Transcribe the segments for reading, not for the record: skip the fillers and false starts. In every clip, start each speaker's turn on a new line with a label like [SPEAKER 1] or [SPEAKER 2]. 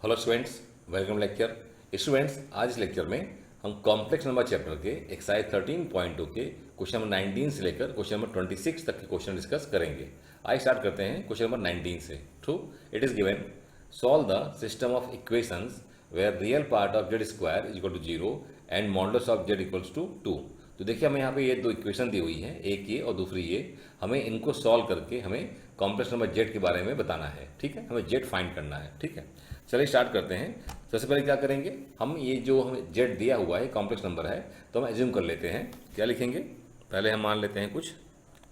[SPEAKER 1] Hello students, welcome lecture. Students, आज इस lecture में हम कॉम्प्लेक्स नंबर चैप्टर के एक्सरसाइज 13.2 के क्वेश्चन नंबर 19 से लेकर क्वेश्चन नंबर 26 तक के क्वेश्चन डिस्कस करेंगे। आइए स्टार्ट करते हैं क्वेश्चन नंबर 19 से। Two, it is given solve the system of equations where real part of z square is equal to 0 and modulus of z equals to 2। तो देखिए हमें यहाँ पे ये दो इक्वेशन दी हुई है, एक ये और दूसरी ये। हमें इनको सॉल्व करके हमें कॉम्प्लेक्स नंबर जेड के बारे में बताना है। ठीक है, हमें जेड फाइंड करना है। ठीक है, चलिए स्टार्ट करते हैं। सबसे पहले क्या करेंगे, हम ये जो हमें जेड दिया हुआ है कॉम्प्लेक्स नंबर है, तो हम एज्यूम कर लेते हैं। क्या लिखेंगे, पहले हम मान लेते हैं कुछ,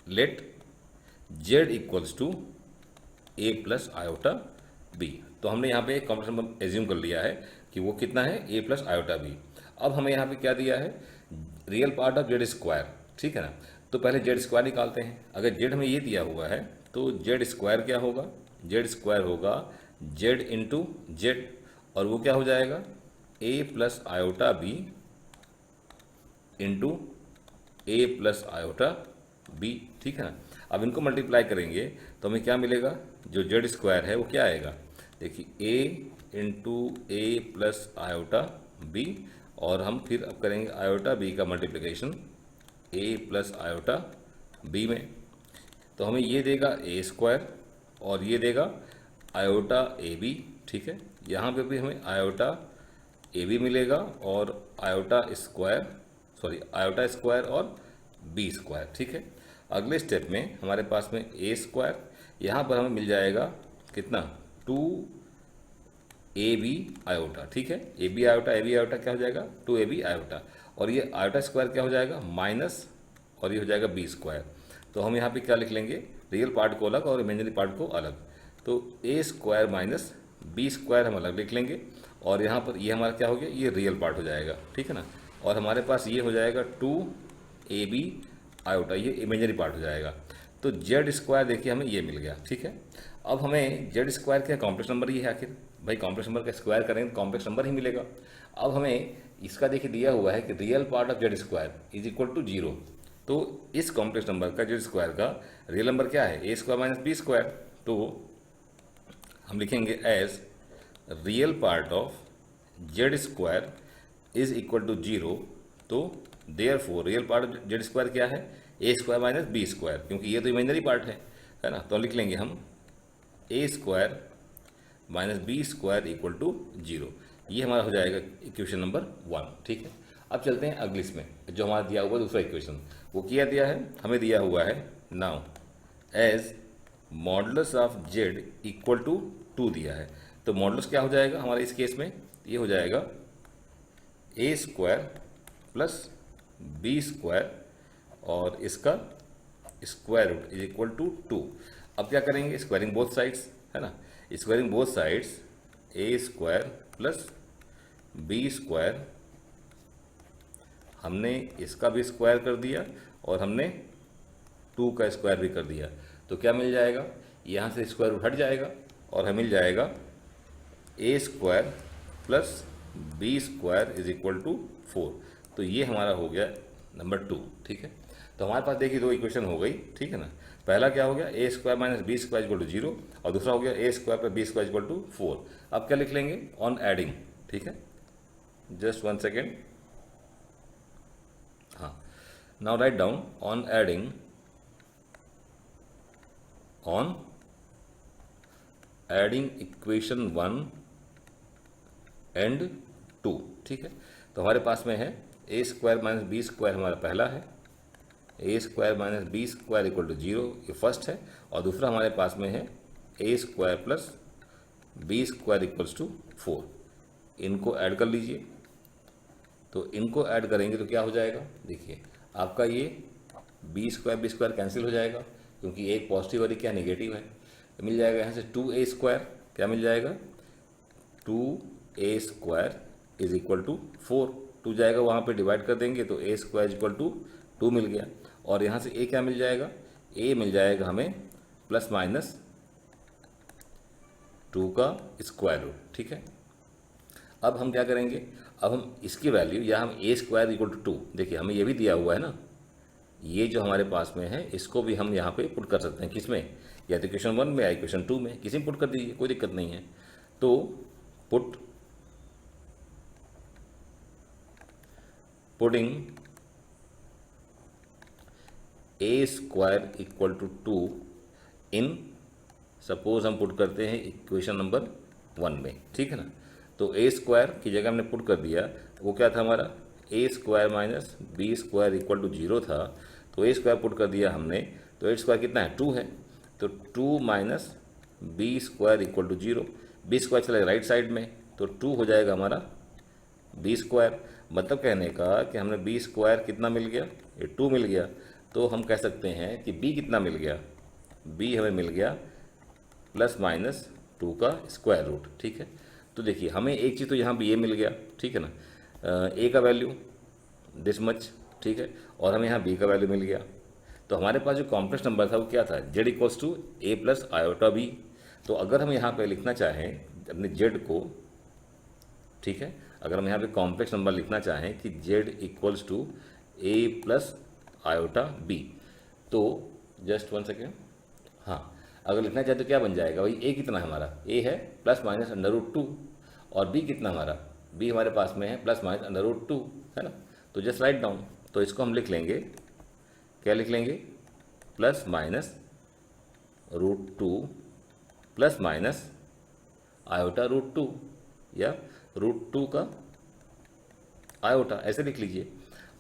[SPEAKER 1] let z equals to A plus iota b. तो हमने यहाँ पे एक कॉम्प्लेक्स नंबर एज्यूम कर लिया है कि वो कितना है, ए प्लस आयोटा बी। अब हमें यहाँ पे क्या दिया है, real part of z square. ठीक है ना, तो पहले जेड स्क्वायर निकालते हैं। अगर जेड हमें ये दिया हुआ है तो जेड स्क्वायर क्या होगा, जेड स्क्वायर होगा जेड इंटू जेड, और वो क्या हो जाएगा, a plus iota B into A plus iota b. ठीक है ना, अब इनको मल्टीप्लाई करेंगे तो हमें क्या मिलेगा, जो जेड स्क्वायर है वो क्या आएगा, देखिए ए इंटू ए प्लस आयोटा बी, और हम फिर अब करेंगे आयोटा बी का मल्टीप्लिकेशन ए प्लस आयोटा बी में। तो हमें ये देगा ए स्क्वायर और ये देगा आयोटा ए बी। ठीक है, यहाँ पे भी हमें आयोटा ए बी मिलेगा और आयोटा स्क्वायर और बी स्क्वायर। ठीक है, अगले स्टेप में हमारे पास में ए स्क्वायर, यहाँ पर हमें मिल जाएगा कितना, 2 ए बी आयोटा। ठीक है, ए बी आयोटा क्या हो जाएगा, 2 ए बी आयोटा, और ये आयोटा स्क्वायर क्या हो जाएगा, माइनस, और ये हो जाएगा बी स्क्वायर। तो हम यहाँ पे क्या लिख लेंगे, रियल पार्ट को अलग और इमेजिनरी पार्ट को अलग। तो ए स्क्वायर माइनस बी स्क्वायर हम अलग लिख लेंगे, और यहाँ पर ये हमारा क्या हो गया, ये रियल पार्ट हो जाएगा। ठीक है ना, और हमारे पास ये हो जाएगा 2 ए बी आयोटा, ये इमेजिनरी पार्ट हो जाएगा। तो जेड स्क्वायर देखिए हमें ये मिल गया। ठीक है, अब हमें जेड स्क्वायर क्या कॉम्प्लेक्स नंबर ही है, आखिर भाई कॉम्प्लेक्स नंबर का स्क्वायर करेंगे तो कॉम्प्लेक्स नंबर ही मिलेगा। अब हमें इसका देखिए दिया हुआ है कि real part of z square is equal to 0। तो इस कॉम्प्लेक्स नंबर का जेड स्क्वायर का रियल नंबर क्या है, ए स्क्वायर माइनस बी स्क्वायर। तो हम लिखेंगे as real part of z square is equal to 0। तो therefore real part of z square क्या है, ए स्क्वायर माइनस बी स्क्वायर, क्योंकि ये तो इमेजिनरी पार्ट है ना। तो लिख लेंगे हम A square minus B square equal to 0। ये हमारा हो जाएगा इक्वेशन नंबर 1। ठीक है, अब चलते हैं अगली इसमें, जो हमारा दिया हुआ दूसरा इक्वेशन, वो क्या दिया है, हमें दिया हुआ है now as modulus of z equal to 2 दिया है। तो मॉडुलस क्या हो जाएगा हमारे इस केस में, ये हो जाएगा ए स्क्वायर प्लस बी स्क्वायर और इसका square root is equal to 2। अब क्या करेंगे, स्क्वायरिंग बोथ साइड्स, है ना, squaring both sides, a square plus B square, हमने इसका भी स्क्वायर कर दिया और हमने 2 का स्क्वायर भी कर दिया। तो क्या मिल जाएगा, यहाँ से स्क्वायर रूट हट जाएगा और हमें मिल जाएगा ए square plus B square is equal to 4। तो ये हमारा हो गया नंबर 2। ठीक है, तो हमारे पास देखिए दो इक्वेशन हो गई। ठीक है ना, पहला क्या हो गया, A square minus B square equal to 0, और दूसरा हो गया A square plus B square equal to 4। अब क्या लिख लेंगे, ऑन एडिंग। ठीक है, जस्ट 1 सेकेंड, हाँ, now write down on adding, on adding equation 1 and 2। ठीक है, तो हमारे पास में है ए स्क्वायर माइनस बी स्क्वायर हमारा पहला है, ए square minus B square equal to 0 ये फर्स्ट है, और दूसरा हमारे पास में है ए square plus B square equals to 4। इनको ऐड कर लीजिए, तो इनको ऐड करेंगे तो क्या हो जाएगा, देखिए आपका ये बी स्क्वायर कैंसिल हो जाएगा, क्योंकि एक पॉजिटिव और एक क्या नेगेटिव है। तो मिल जाएगा यहाँ से 2a स्क्वायर, क्या मिल जाएगा, 2a square is equal to 4। 2 जाएगा वहाँ पे डिवाइड कर देंगे तो a स्क्वायर इक्वल टू 2 मिल गया, और यहाँ से a क्या मिल जाएगा, a मिल जाएगा हमें प्लस माइनस 2 का स्क्वायर रूट। ठीक है, अब हम क्या करेंगे, अब हम इसकी वैल्यू, या हम ए स्क्वायर इक्वल टू 2, देखिए हमें ये भी दिया हुआ है ना, ये जो हमारे पास में है इसको भी हम यहाँ पे पुट कर सकते हैं, किस में, या तो इक्वेशन 1 में या इक्वेशन 2 में, किसी में पुट कर दीजिए, कोई दिक्कत नहीं है। तो putting a square equal to 2 in, suppose हम पुट करते हैं इक्वेशन नंबर 1 में, ठीक है ना। तो ए स्क्वायर की जगह हमने पुट कर दिया, वो क्या था हमारा, ए square minus B square equal to 0 था, तो ए स्क्वायर पुट कर दिया हमने, तो ए स्क्वायर कितना है, 2 है, तो 2 minus B square equal to 0, b square चलेगा राइट साइड में, तो 2 हो जाएगा हमारा बी स्क्वायर। मतलब कहने का कि हमने बी स्क्वायर कितना मिल गया, ये 2 मिल गया, तो हम कह सकते हैं कि बी कितना मिल गया, बी हमें मिल गया प्लस माइनस 2 का स्क्वायर रूट, ठीक है। तो देखिए हमें एक चीज़ तो यहाँ भी ये मिल गया, ठीक है ना, ए का वैल्यू दिस मच, ठीक है, और हमें यहाँ बी का वैल्यू मिल गया। तो हमारे पास जो कॉम्प्लेक्स नंबर था वो क्या था, z equals to A plus iota b. तो अगर हम यहाँ पे लिखना चाहें अपने जेड को, ठीक है, अगर हम यहाँ पे कॉम्प्लेक्स नंबर लिखना चाहें कि z equals to A plus iota b, तो जस्ट 1 सेकेंड, हाँ, अगर लिखना चाहे तो क्या बन जाएगा भाई, ए कितना है हमारा, ए है प्लस माइनस अंडर रूट 2, और बी कितना हमारा, बी हमारे पास में है प्लस माइनस अंडर रूट 2, है ना। तो जस्ट राइट डाउन, तो इसको हम लिख लेंगे, क्या लिख लेंगे, plus minus root 2 plus minus iota root 2, या रूट 2 का आयोटा, ऐसे लिख लीजिए।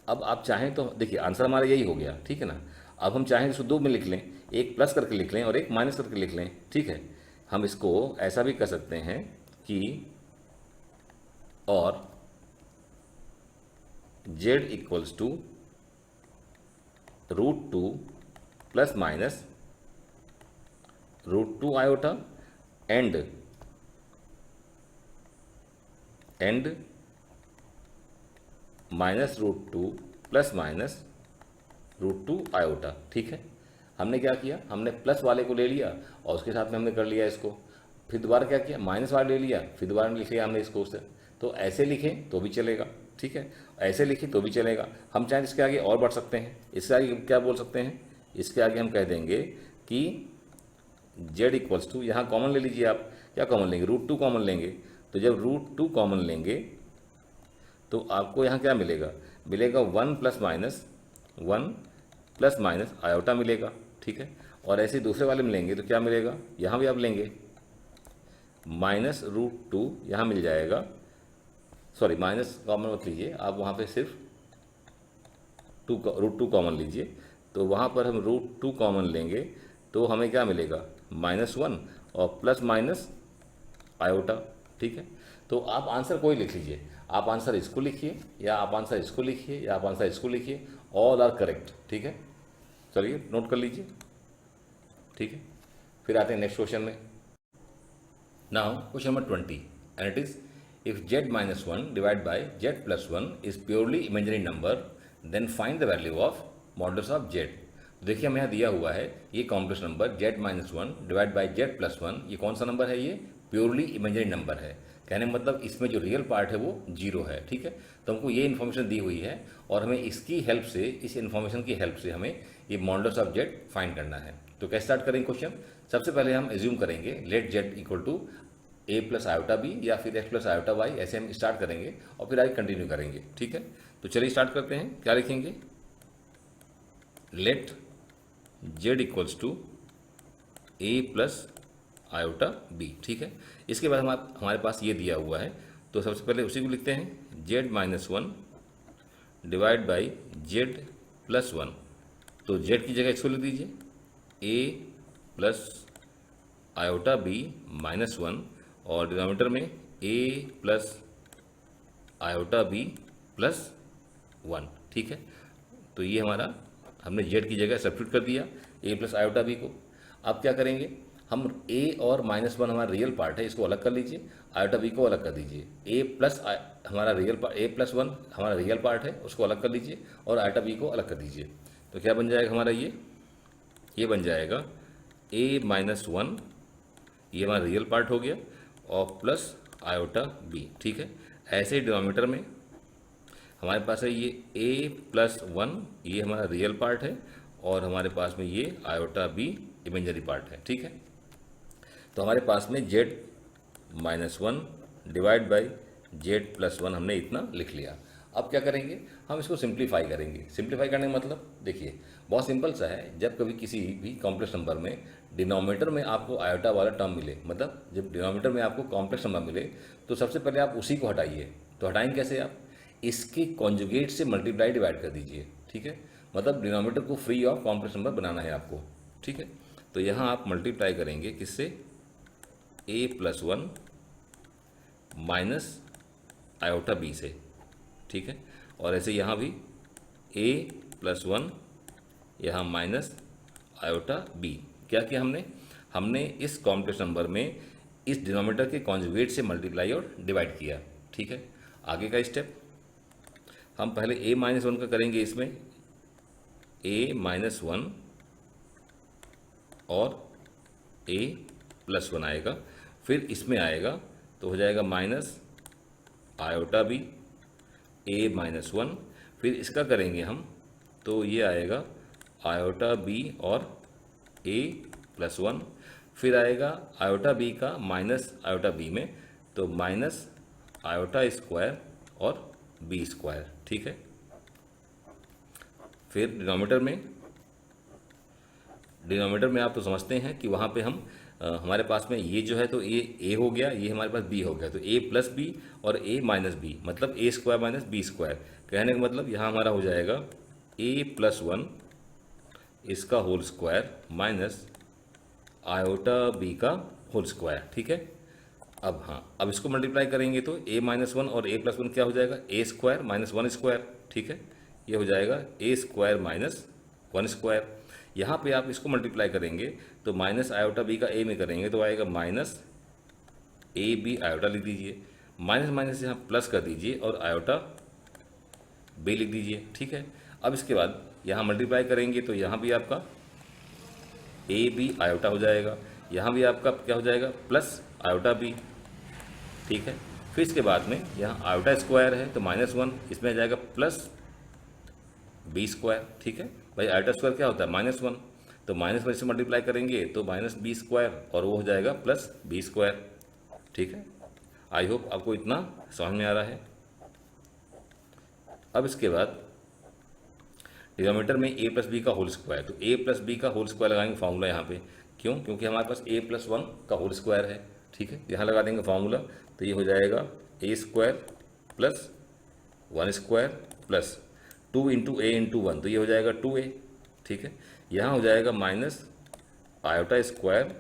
[SPEAKER 1] अब आप चाहें तो देखिए आंसर हमारा यही हो गया, ठीक है ना। अब हम चाहें इसको 2 में लिख लें, एक प्लस करके लिख लें और एक माइनस करके लिख लें, ठीक है। हम इसको ऐसा भी कर सकते हैं कि और z equals to root 2 plus minus root 2 iota and minus root 2 plus minus root 2 iota, ठीक है। हमने क्या किया, हमने प्लस वाले को ले लिया और उसके साथ में हमने कर लिया इसको, फिर दोबारा क्या किया, माइनस वाला ले लिया, फिर दोबारा लिख लिया हमने इसको उससे। तो ऐसे लिखें तो भी चलेगा, ठीक है, ऐसे लिखें तो भी चलेगा। हम चाहें इसके आगे और बढ़ सकते हैं, इसके आगे क्या बोल सकते हैं, इसके आगे हम कह देंगे कि z इक्वल्स टू, यहाँ कॉमन ले लीजिए आप, क्या कॉमन लेंगे, रूट 2 कॉमन लेंगे। तो जब रूट 2 कॉमन लेंगे तो आपको यहाँ क्या मिलेगा, मिलेगा 1 प्लस माइनस आयोटा मिलेगा, ठीक है। और ऐसे दूसरे वाले में लेंगे तो क्या मिलेगा, यहाँ भी आप लेंगे माइनस रूट 2, यहाँ मिल जाएगा, सॉरी माइनस कॉमन मत लीजिए आप, वहाँ पे सिर्फ रूट 2 कॉमन लीजिए। तो वहाँ पर हम रूट 2 कॉमन लेंगे तो हमें क्या मिलेगा, -1 और प्लस माइनस आयोटा, ठीक है। तो आप आंसर कोई लिख लीजिए, आप आंसर इसको लिखिए या आप आंसर इसको लिखिए या आप आंसर इसको लिखिए, ऑल आर करेक्ट, ठीक है। चलिए नोट कर लीजिए, ठीक है। फिर आते हैं नेक्स्ट क्वेश्चन में। Now question number 20 and it is if z-1 divide by z+1 is purely imaginary number then find the value of modulus of z। देखिए हमें यहाँ दिया हुआ है ये complex number z-1 divide by z+1, ये कौन सा नंबर है, ये प्योरली इमेजिनरी नंबर है। कहने का मतलब इसमें जो रियल पार्ट है वो 0 है, ठीक है। तो हमको ये इन्फॉर्मेशन दी हुई है और हमें इसकी हेल्प से, इस इन्फॉर्मेशन की हेल्प से हमें ये मॉडुलस ऑफ z फाइंड करना है। तो कैसे स्टार्ट करेंगे क्वेश्चन, सबसे पहले हम एज्यूम करेंगे let z equal to a plus iota b या फिर x प्लस आयोटा वाई, ऐसे हम स्टार्ट करेंगे और फिर आगे कंटिन्यू करेंगे, ठीक है। तो चलिए स्टार्ट करते हैं, क्या लिखेंगे, let z equals to a plus iota b, ठीक है। इसके बाद हमारे पास ये दिया हुआ है, तो सबसे पहले उसी को लिखते हैं, z-1 डिवाइड बाई z+1। तो z की जगह इसको लिख दीजिए a प्लस आयोटा बी -1 और डिनोमिनेटर में a प्लस आयोटा बी +1, ठीक है। तो ये हमारा, हमने z की जगह सब्स्टिट्यूट कर दिया a प्लस आयोटा बी को। अब क्या करेंगे, हम a और -1 हमारा रियल पार्ट है, इसको अलग कर लीजिए, आयोटा बी को अलग कर दीजिए, हमारा रियल पार्ट a+1 हमारा रियल पार्ट है, उसको अलग कर लीजिए और आयोटा बी को अलग कर दीजिए। तो क्या बन जाएगा हमारा, ये बन जाएगा a-1, ये हमारा रियल पार्ट हो गया, और प्लस आयोटा बी, ठीक है। ऐसे ही डिनोमिनेटर में हमारे पास है ये a+1, ये हमारा रियल पार्ट है और हमारे पास में ये आयोटा बी इमेजिनरी पार्ट है, ठीक है। तो हमारे पास में z-1 divide by z plus one, हमने इतना लिख लिया। अब क्या करेंगे, हम इसको सिंप्लीफाई करेंगे। सिंप्लीफाई करने का मतलब देखिए बहुत सिंपल सा है, जब कभी किसी भी कॉम्प्लेक्स नंबर में डिनोमिनेटर में आपको आयोटा वाला टर्म मिले, मतलब जब डिनोमिनेटर में आपको कॉम्प्लेक्स नंबर मिले तो सबसे पहले आप उसी को हटाइए। तो हटाएंगे कैसे, आप इसके कॉन्जुगेट से मल्टीप्लाई डिवाइड कर दीजिए, ठीक है। मतलब डिनोमिनेटर को फ्री ऑफ कॉम्प्लेक्स नंबर बनाना है आपको, ठीक है। तो यहाँ आप मल्टीप्लाई करेंगे किससे, A plus one minus iota B से, ठीक है। और ऐसे यहाँ भी ए प्लस वन यहाँ माइनस आयोटा बी। क्या किया हमने, हमने इस कॉम्प्लेक्स नंबर में इस डिनोमिनेटर के कॉन्जुगेट से मल्टीप्लाई और डिवाइड किया, ठीक है। आगे का स्टेप हम पहले ए माइनस वन का करेंगे, इसमें ए माइनस वन और ए प्लस वन आएगा, फिर इसमें आएगा तो हो जाएगा माइनस आयोटा बी ए माइनस वन, फिर इसका करेंगे हम तो ये आएगा आयोटा बी और ए प्लस वन, फिर आएगा आयोटा बी का माइनस आयोटा बी में तो माइनस आयोटा स्क्वायर और बी स्क्वायर, ठीक है। फिर डिनोमिनेटर में आप तो समझते हैं कि वहाँ पे हम हमारे पास में ये जो है तो ये ए हो गया, ये हमारे पास बी हो गया, तो ए प्लस बी और ए माइनस बी मतलब a square minus B square. कहने का मतलब यहाँ हमारा हो जाएगा ए प्लस वन इसका whole square minus iota b का होल स्क्वायर, ठीक है। अब हाँ, अब इसको मल्टीप्लाई करेंगे तो ए माइनस वन और ए प्लस वन क्या हो जाएगा, ए स्क्वायर माइनस वन स्क्वायर, ठीक है। ये हो जाएगा ए स्क्वायर माइनस वन स्क्वायर। यहाँ पे आप इसको मल्टीप्लाई करेंगे तो माइनस आयोटा बी का ए में करेंगे तो आएगा माइनस ए बी आयोटा लिख दीजिए, माइनस माइनस यहाँ प्लस कर दीजिए और आयोटा बी लिख दीजिए, ठीक है। अब इसके बाद यहाँ मल्टीप्लाई करेंगे तो यहाँ भी आपका ए बी आयोटा हो जाएगा, यहाँ भी आपका क्या हो जाएगा प्लस आयोटा बी, ठीक है। फिर इसके बाद में यहाँ आयोटा स्क्वायर है तो माइनस वन, इसमें आ जाएगा प्लस बी स्क्वायर, ठीक है। भाई आयोटा स्क्वायर क्या होता है माइनस वन, तो माइनस वन से मल्टीप्लाई करेंगे तो माइनस बी स्क्वायर और वो हो जाएगा प्लस बी स्क्वायर, ठीक है। आई होप आपको इतना समझ में आ रहा है। अब इसके बाद डिनोमिनेटर में ए प्लस बी का होल स्क्वायर, तो ए प्लस बी का होल स्क्वायर लगाएंगे फार्मूला यहाँ पे, क्यों, क्योंकि हमारे पास ए प्लस वन का होल स्क्वायर है, ठीक है। यहाँ लगा देंगे फार्मूला तो ये हो जाएगा ए square plus one square plus two into A into one, तो ये हो जाएगा टू ए, ठीक है। यहाँ हो जाएगा minus iota square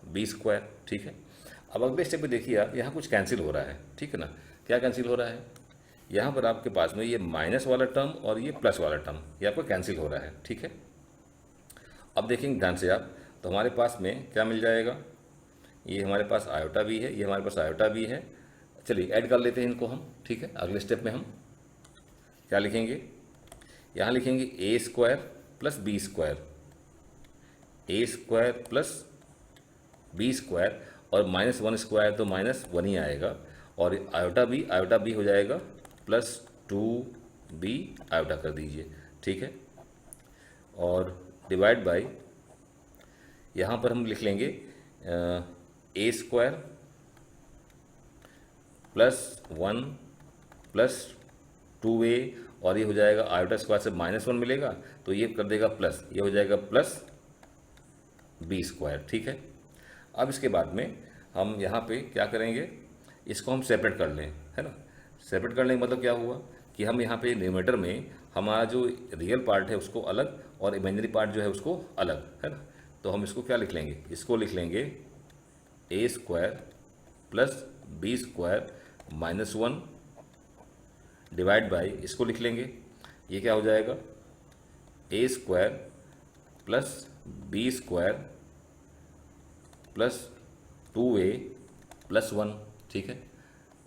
[SPEAKER 1] b square, ठीक है। अब अगले स्टेप पे देखिए आप, यहाँ कुछ कैंसिल हो रहा है, ठीक है ना। क्या कैंसिल हो रहा है, यहाँ पर आपके पास में ये माइनस वाला टर्म और ये प्लस वाला टर्म ये आपको कैंसिल हो रहा है, ठीक है। अब देखेंगे ध्यान से आप, तो हमारे पास में क्या मिल जाएगा, ये हमारे पास आयोटा भी है, ये हमारे पास आयोटा भी है। चलिए ऐड कर लेते हैं इनको हम, ठीक है। अगले स्टेप में हम क्या लिखेंगे, यहाँ लिखेंगे ए स्क्वायर प्लस बी स्क्वायर, ए स्क्वायर प्लस बी स्क्वायर और माइनस वन स्क्वायर तो माइनस वन ही आएगा, और आयोटा बी हो जाएगा प्लस टू बी आयोटा कर दीजिए, ठीक है। और डिवाइड बाई यहाँ पर हम लिख लेंगे A square plus one plus two A, और ये हो जाएगा आयोटा स्क्वायर से माइनस वन मिलेगा तो ये कर देगा प्लस, ये हो जाएगा प्लस बी स्क्वायर, ठीक है। अब इसके बाद में हम यहाँ पे क्या करेंगे, इसको हम सेपरेट कर लें, है ना। सेपरेट करने का मतलब क्या हुआ कि हम यहाँ पे न्यूमरेटर में हमारा जो रियल पार्ट है उसको अलग और इमेजिनरी पार्ट जो है उसको अलग, है ना। तो हम इसको क्या लिख लेंगे, इसको लिख लेंगे A square plus B square minus one divide by, इसको लिख लेंगे ये क्या हो जाएगा ए square plus B square plus two ए प्लस वन, ठीक है।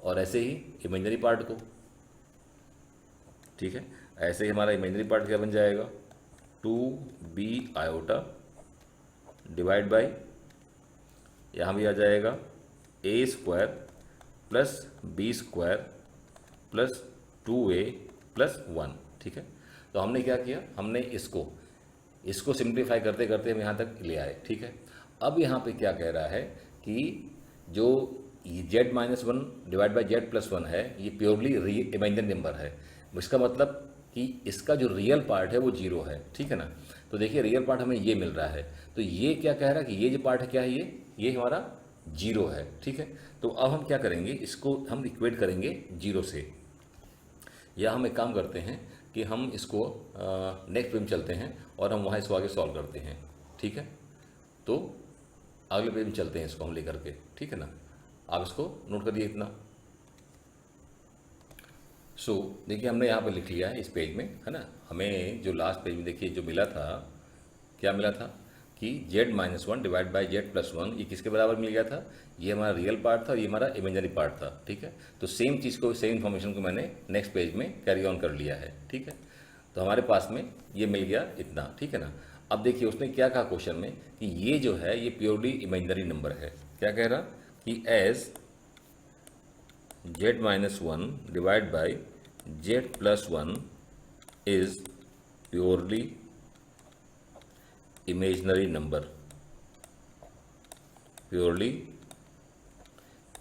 [SPEAKER 1] और ऐसे ही इमेजिनरी पार्ट को, ठीक है, ऐसे ही हमारा इमेजिनरी पार्ट क्या बन जाएगा two B iota divide by, यहाँ भी आ जाएगा ए square plus B square plus two ए प्लस वन, ठीक है। तो हमने क्या किया, हमने इसको सिंप्लीफाई करते करते हम यहाँ तक ले आए, ठीक है। अब यहाँ पे क्या कह रहा है कि जो ये Z minus one divide by z plus one है, ये प्योरली इमेजिनरी नंबर है। इसका मतलब कि इसका जो रियल पार्ट है वो जीरो है, ठीक है ना। तो देखिए रियल पार्ट हमें ये मिल रहा है, तो ये क्या कह रहा है कि ये जो पार्ट है क्या है, ये हमारा जीरो है, ठीक है। तो अब हम क्या करेंगे, इसको हम इक्वेट करेंगे जीरो से, या हम एक काम करते हैं कि हम इसको नेक्स्ट पेज में चलते हैं और हम वहाँ इसको आगे सॉल्व करते हैं, ठीक है। तो अगले पेज में चलते हैं इसको हम लेकर के, ठीक है ना। आप इसको नोट करिए इतना। सो देखिए हमने यहाँ पर लिख लिया है इस पेज में, है ना। हमें जो लास्ट पेज में देखिए जो मिला था, क्या मिला था कि Z minus one divide by z plus one, ये किसके बराबर मिल गया था, ये हमारा रियल पार्ट था और ये हमारा इमेजिनरी पार्ट था, ठीक है। तो सेम चीज़ को, सेम इन्फॉर्मेशन को मैंने नेक्स्ट पेज में कैरी ऑन कर लिया है, ठीक है। तो हमारे पास में ये मिल गया इतना, ठीक है ना। अब देखिए उसने क्या कहा क्वेश्चन में कि ये जो है ये प्योरली इमेजिनरी नंबर है। क्या कह रहा कि as z minus one divide by z plus one is purely imaginary number, purely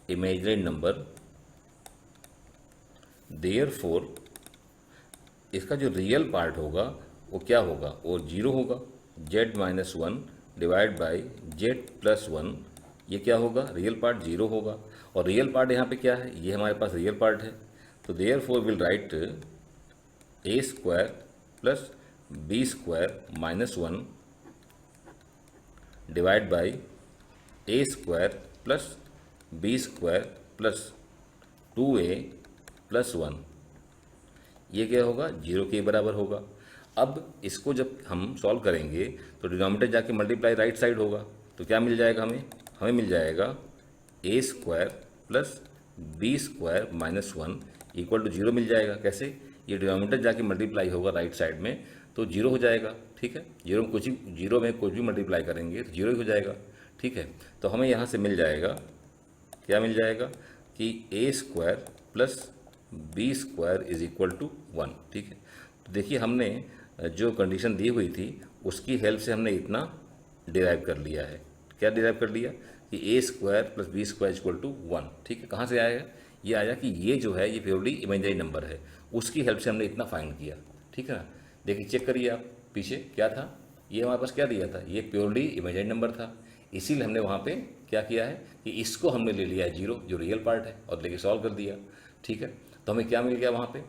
[SPEAKER 1] imaginary number, therefore इसका जो रियल पार्ट होगा वो क्या होगा, वो जीरो होगा। Z minus one divide by z plus one, ये क्या होगा, रियल पार्ट जीरो होगा। और रियल पार्ट यहाँ पे क्या है, ये हमारे पास रियल पार्ट है। तो therefore will write a square plus B square minus one divide by a square plus B square plus 2a plus one, ये क्या होगा, जीरो के बराबर होगा। अब इसको जब हम सॉल्व करेंगे तो डिनोमिनेटर जाके मल्टीप्लाई राइट साइड होगा, तो क्या मिल जाएगा हमें मिल जाएगा ए square plus B square minus one equal to zero मिल जाएगा। कैसे, ये डिनोमिनेटर जाके मल्टीप्लाई होगा राइट साइड में तो जीरो हो जाएगा, ठीक है। जीरो में कुछ भी मल्टीप्लाई करेंगे तो जीरो ही हो जाएगा, ठीक है। तो हमें यहाँ से मिल जाएगा, क्या मिल जाएगा कि A square plus B square is equal to one, ठीक है। तो देखिए हमने जो कंडीशन दी हुई थी उसकी हेल्प से हमने इतना डिराइव कर लिया है। क्या डिराइव कर लिया कि A square plus B square equal to one, ठीक है। कहाँ से आएगा, ये आया कि ये जो है ये प्योरली इमेजिनरी नंबर है, उसकी हेल्प से हमने इतना फाइंड किया, ठीक है ना। देखिए चेक करिए आप पीछे क्या था, ये हमारे पास क्या दिया था, ये प्योरली इमेजिनरी नंबर था, इसीलिए हमने वहाँ पे क्या किया है कि इसको हमने ले लिया है जीरो, जो रियल पार्ट है, और लेके सॉल्व कर दिया, ठीक है। तो हमें क्या मिल गया वहाँ पे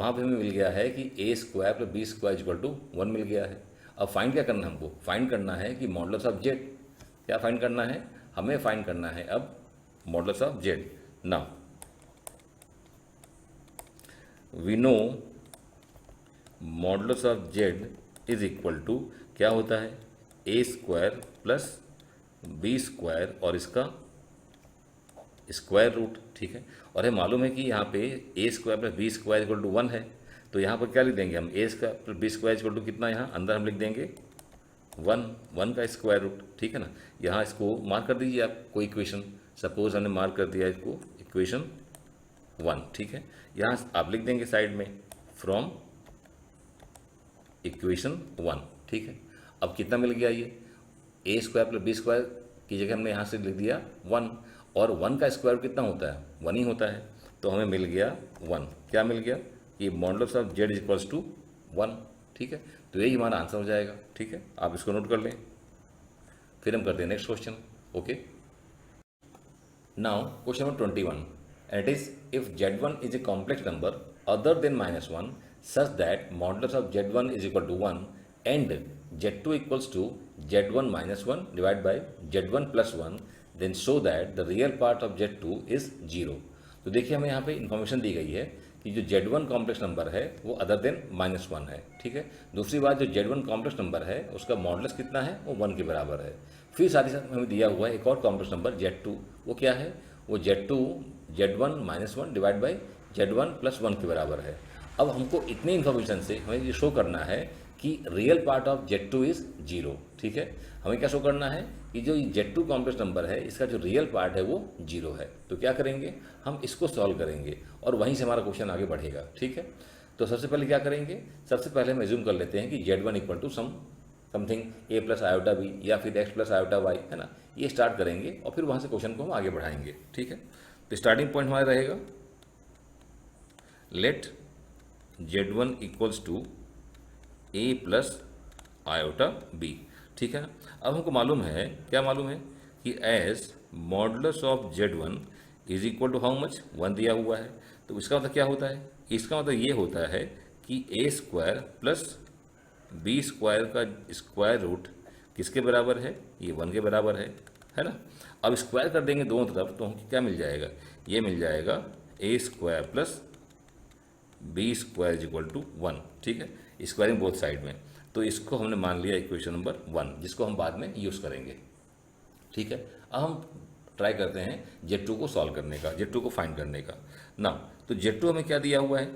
[SPEAKER 1] हमें मिल गया है कि A square plus B square equal to one मिल गया है। अब फाइंड क्या करना है हमको, फाइंड करना है कि मॉडुलस ऑफ जेड, क्या फाइंड करना है, हमें फाइंड करना है अब modulus of z. Now we know modulus of z is equal to क्या होता है, ए स्क्वायर प्लस बी स्क्वायर और इसका स्क्वायर रूट, ठीक है। और हमें मालूम है कि यहाँ पे A square plus B square equal to one है, तो यहाँ पर क्या लिख देंगे हम, A square plus B square equal to कितना, यहाँ अंदर हम लिख देंगे वन का स्क्वायर रूट, ठीक है ना। यहाँ इसको मार्क कर दीजिए आप कोई इक्वेशन, सपोज हमने मार्क कर दिया इसको इक्वेशन वन, ठीक है। यहाँ आप लिख देंगे साइड में फ्रॉम इक्वेशन वन, ठीक है। अब कितना मिल गया, ये ए स्क्वायर प्लस बी स्क्वायर की जगह हमने यहाँ से लिख दिया वन, और वन का स्क्वायर कितना होता है, वन ही होता है, तो हमें मिल गया वन। क्या मिल गया कि modulus of z is equals to one, ठीक है। तो यही हमारा आंसर हो जाएगा, ठीक है। आप इसको नोट कर लें, फिर हम करते हैं next question, okay. Now question number 21 and it is if z1 is a complex number other than -1 such that modulus of z1 is equal to 1 and z2 equals to z1 -1 divide by z1 plus 1 then show that the real part of Z2 is zero. तो देखिए हमें यहाँ पे information दी गई है कि जो Z1 complex number है वो अदर देन -1 है, ठीक है। दूसरी बात, जो Z1 कॉम्प्लेक्स नंबर है उसका मॉडुलस कितना है, वो 1 के बराबर है। फिर साथ ही साथ हमें दिया हुआ है एक और कॉम्प्लेक्स नंबर Z2, वो क्या है, वो Z1 -1 divide by Z1 plus 1 के बराबर है। अब हमको इतनी इन्फॉर्मेशन से हमें ये शो करना है कि real part of Z2 is zero, ठीक है। हमें क्या शो करना है कि जो Z2 कॉम्प्लेक्स नंबर है इसका जो रियल पार्ट है वो जीरो है। तो क्या करेंगे, हम इसको सॉल्व करेंगे और वहीं से हमारा क्वेश्चन आगे बढ़ेगा, ठीक है। तो सबसे पहले क्या करेंगे, सबसे पहले हम एज्यूम कर लेते हैं कि Z1 equal to some something a plus iota b या फिर एक्स प्लस आयोटा वाई, है ना, ये स्टार्ट करेंगे और फिर वहाँ से क्वेश्चन को हम आगे बढ़ाएंगे, ठीक है। तो स्टार्टिंग पॉइंट हमारा रहेगा let Z1 equals to A plus iota b, ठीक है ना। अब हमको मालूम है, क्या मालूम है कि as modulus of Z1 is equal to how much, 1 दिया हुआ है। तो इसका मतलब क्या होता है, इसका मतलब ये होता है कि A square plus B square का स्क्वायर रूट किसके बराबर है, ये 1 के बराबर है ना। अब स्क्वायर कर देंगे दोनों तरफ तो हमको क्या मिल जाएगा, ये मिल जाएगा ए square plus B square is equal to 1, ठीक है, स्क्वायरिंग बोथ साइड में। तो इसको हमने मान लिया इक्वेशन नंबर 1, जिसको हम बाद में यूज़ करेंगे, ठीक है। अब हम ट्राई करते हैं Z2 को सॉल्व करने का, Z2 को फाइंड करने का ना। तो Z2 हमें क्या दिया हुआ है,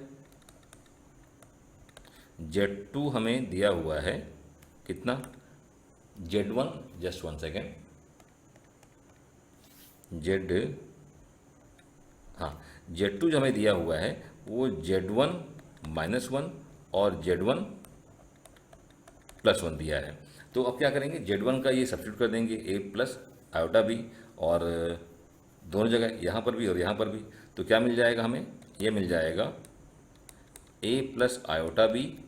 [SPEAKER 1] Z2 हमें दिया हुआ है कितना, Z1, जस्ट 1 सेकेंड, Z2 जो हमें दिया हुआ है वो Z1 माइनस 1 और Z1 प्लस 1 दिया है। तो अब क्या करेंगे, Z1 का ये सब्स्टिट्यूट कर देंगे ए प्लस आयोटा बी, और दोनों जगह यहाँ पर भी और यहाँ पर भी। तो क्या मिल जाएगा हमें, ये मिल जाएगा a plus iota B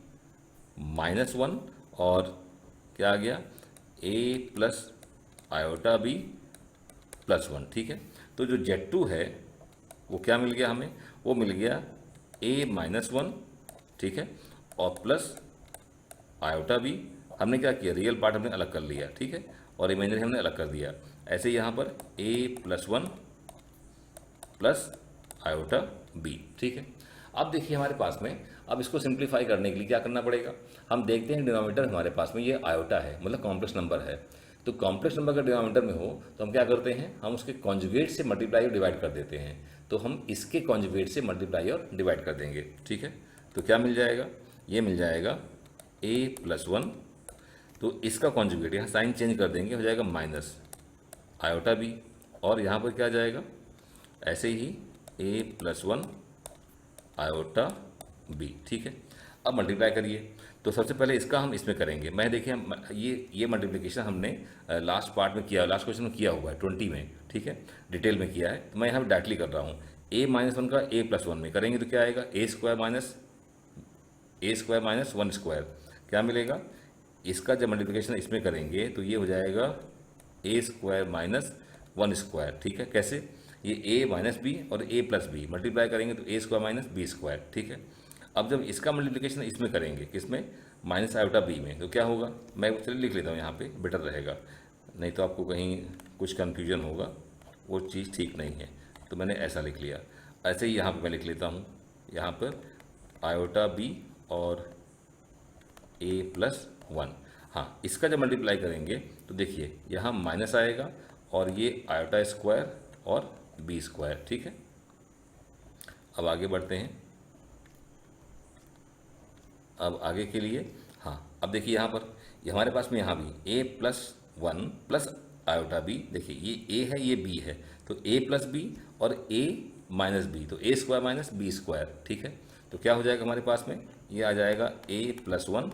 [SPEAKER 1] minus 1 और क्या आ गया ए प्लस आयोटा बी प्लस 1, ठीक है। तो जो Z2 है वो क्या मिल गया हमें, वो मिल गया ए माइनस 1, ठीक है, और प्लस आयोटा बी। हमने क्या किया, रियल पार्ट हमने अलग कर लिया, ठीक है, और इमेजिनरी हमने अलग कर दिया। ऐसे यहाँ पर ए प्लस 1 प्लस आयोटा बी, ठीक है। अब देखिए हमारे पास में, अब इसको सिंप्लीफाई करने के लिए क्या करना पड़ेगा, हम देखते हैं डिनोमिनेटर हमारे पास में ये आयोटा है, मतलब कॉम्प्लेक्स नंबर है। तो कॉम्प्लेक्स नंबर का डिनोमिनेटर में हो तो हम क्या करते हैं, हम उसके कॉन्जुगेट से मल्टीप्लाई और डिवाइड कर देते हैं। तो हम इसके कॉन्जुगेट से मल्टीप्लाई और डिवाइड कर देंगे, ठीक है। तो क्या मिल जाएगा, ये मिल जाएगा ए प्लस 1, तो इसका कॉन्जुगेट यहाँ साइन चेंज कर देंगे, हो जाएगा माइनस आयोटा बी, और यहाँ पर क्या जाएगा ऐसे ही ए प्लस 1 आयोटा बी, ठीक है। अब मल्टीप्लाई करिए, तो सबसे पहले इसका हम इसमें करेंगे। मैं देखिए ये मल्टीप्लिकेशन हमने लास्ट पार्ट में किया, लास्ट क्वेश्चन में किया हुआ है 20 में, ठीक है, डिटेल में किया है। तो मैं यहाँ पर डायरेक्टली कर रहा हूँ, ए माइनस 1 का ए प्लस 1 में करेंगे तो क्या आएगा, ए स्क्वायर माइनस 1 स्क्वायर, क्या मिलेगा। इसका जब मल्टीप्लिकेशन इसमें करेंगे तो ये हो जाएगा ए स्क्वायर माइनस 1 स्क्वायर, ठीक है। कैसे, ये ए माइनस बी और ए प्लस बी मल्टीप्लाई करेंगे तो ए स्क्वायर माइनस बी स्क्वायर, ठीक है। अब जब इसका मल्टीप्लिकेशन इसमें करेंगे, किसमें, माइनस आयोटा बी में, तो क्या होगा, मैं चलिए लिख लेता हूँ यहाँ पे, बेटर रहेगा, नहीं तो आपको कहीं कुछ कन्फ्यूजन होगा, वो चीज़ ठीक नहीं है। तो मैंने ऐसा लिख लिया। ऐसे ही यहाँ पर मैं लिख लेता हूँ, यहाँ पर आयोटा बी और ए प्लस 1। हाँ, इसका जब मल्टीप्लाई करेंगे तो देखिए यहाँ माइनस आएगा और ये आयोटा स्क्वायर और बी स्क्वायर, ठीक है। अब आगे बढ़ते हैं, अब आगे के लिए, हाँ, अब देखिए यहाँ पर ये हमारे पास में यहाँ भी A plus 1 plus iota B, देखिए ये ए है ये बी है, तो ए प्लस बी और ए माइनस बी, तो ए स्क्वायर माइनस बी स्क्वायर, ठीक है। तो क्या हो जाएगा हमारे पास में, ये आ जाएगा ए प्लस 1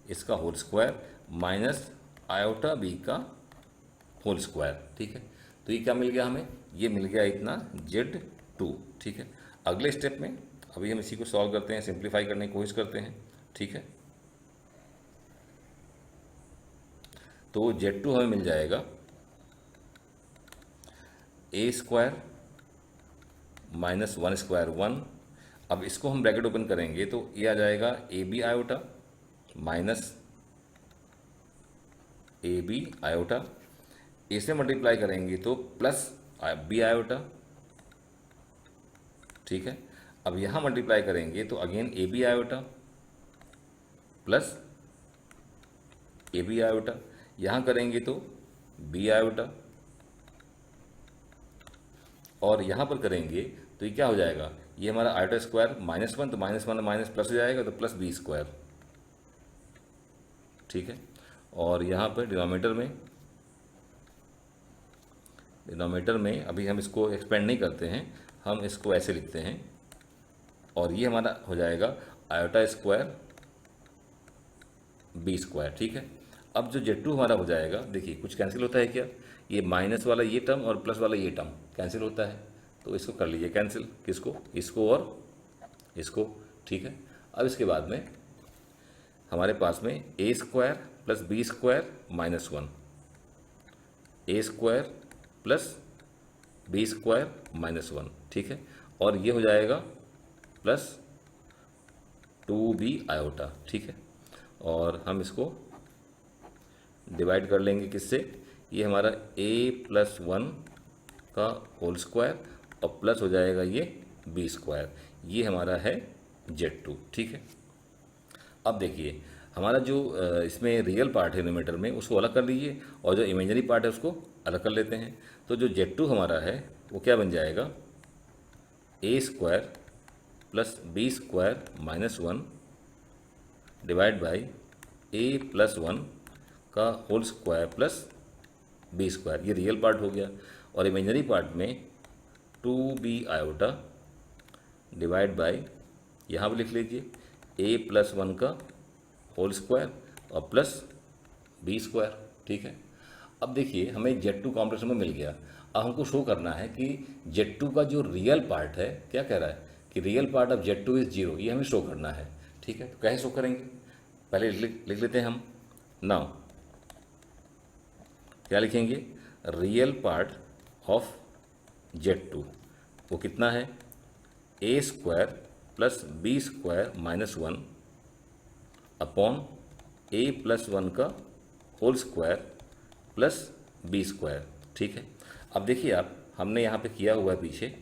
[SPEAKER 1] इसका whole square minus iota b का होल स्क्वायर, ठीक है। तो ये क्या मिल गया हमें, ये मिल गया इतना Z2, ठीक है। अगले स्टेप में अभी हम इसी को सॉल्व करते हैं, सिंप्लीफाई करने की कोशिश करते हैं, ठीक है। तो Z2 हमें मिल जाएगा ए स्क्वायर माइनस 1 स्क्वायर 1। अब इसको हम ब्रैकेट ओपन करेंगे तो ये आ जाएगा a b iota minus a b iota, इसे मल्टीप्लाई करेंगे तो प्लस बी आयोटा, ठीक है। अब यहाँ मल्टीप्लाई करेंगे तो again a b iota plus a b iota, यहाँ करेंगे तो बी आयोटा, और यहाँ पर करेंगे तो ये क्या हो जाएगा, ये हमारा आयोटा स्क्वायर माइनस 1, तो माइनस 1 माइनस प्लस हो जाएगा तो प्लस बी स्क्वायर, ठीक है। और यहाँ पर डिनोमिनेटर में अभी हम इसको एक्सपेंड नहीं करते हैं, हम इसको ऐसे लिखते हैं, और ये हमारा हो जाएगा आयोटा स्क्वायर बी स्क्वायर, ठीक है। अब जो जेड टू हमारा हो जाएगा, देखिए कुछ कैंसिल होता है क्या, ये माइनस वाला ये टर्म और प्लस वाला ये टर्म कैंसिल होता है, तो इसको कर लीजिए कैंसिल, किसको, इसको और इसको, ठीक है। अब इसके बाद में हमारे पास में A square plus B square minus one, A square plus B square minus one, ठीक है। और ये हो जाएगा प्लस 2b आयोटा, ठीक है। और हम इसको डिवाइड कर लेंगे किससे, ये हमारा a प्लस वन का होल स्क्वायर और प्लस हो जाएगा ये b स्क्वायर, ये हमारा है z2, ठीक है। अब देखिए हमारा जो इसमें रियल पार्ट है न्यूमरेटर में, उसको अलग कर लीजिए और जो इमेजिनरी पार्ट है उसको अलग कर लेते हैं। तो जो z2 हमारा है वो क्या बन जाएगा, a square plus B square minus one divide by A plus one का whole square plus B square, ये रियल पार्ट हो गया। और इमेजिनरी पार्ट में 2b आयोटा डिवाइड बाई, यहाँ पर लिख लीजिए ए प्लस वन का होल स्क्वायर और प्लस बी स्क्वायर, ठीक है। अब देखिए हमें Z2 कॉम्प्लेक्स नंबर मिल गया। अब हमको शो करना है कि Z2 का जो रियल पार्ट है, क्या कह रहा है कि real part of Z2 is 0, ये हमें शो करना है, ठीक है। तो कैसे शो करेंगे, पहले लिख लेते हैं हम। नाउ क्या लिखेंगे, रियल पार्ट ऑफ Z2 वो कितना है, ए square plus B square minus one upon A plus one का whole square plus B square, ठीक है। अब देखिए आप, हमने यहाँ पे किया हुआ है पीछे,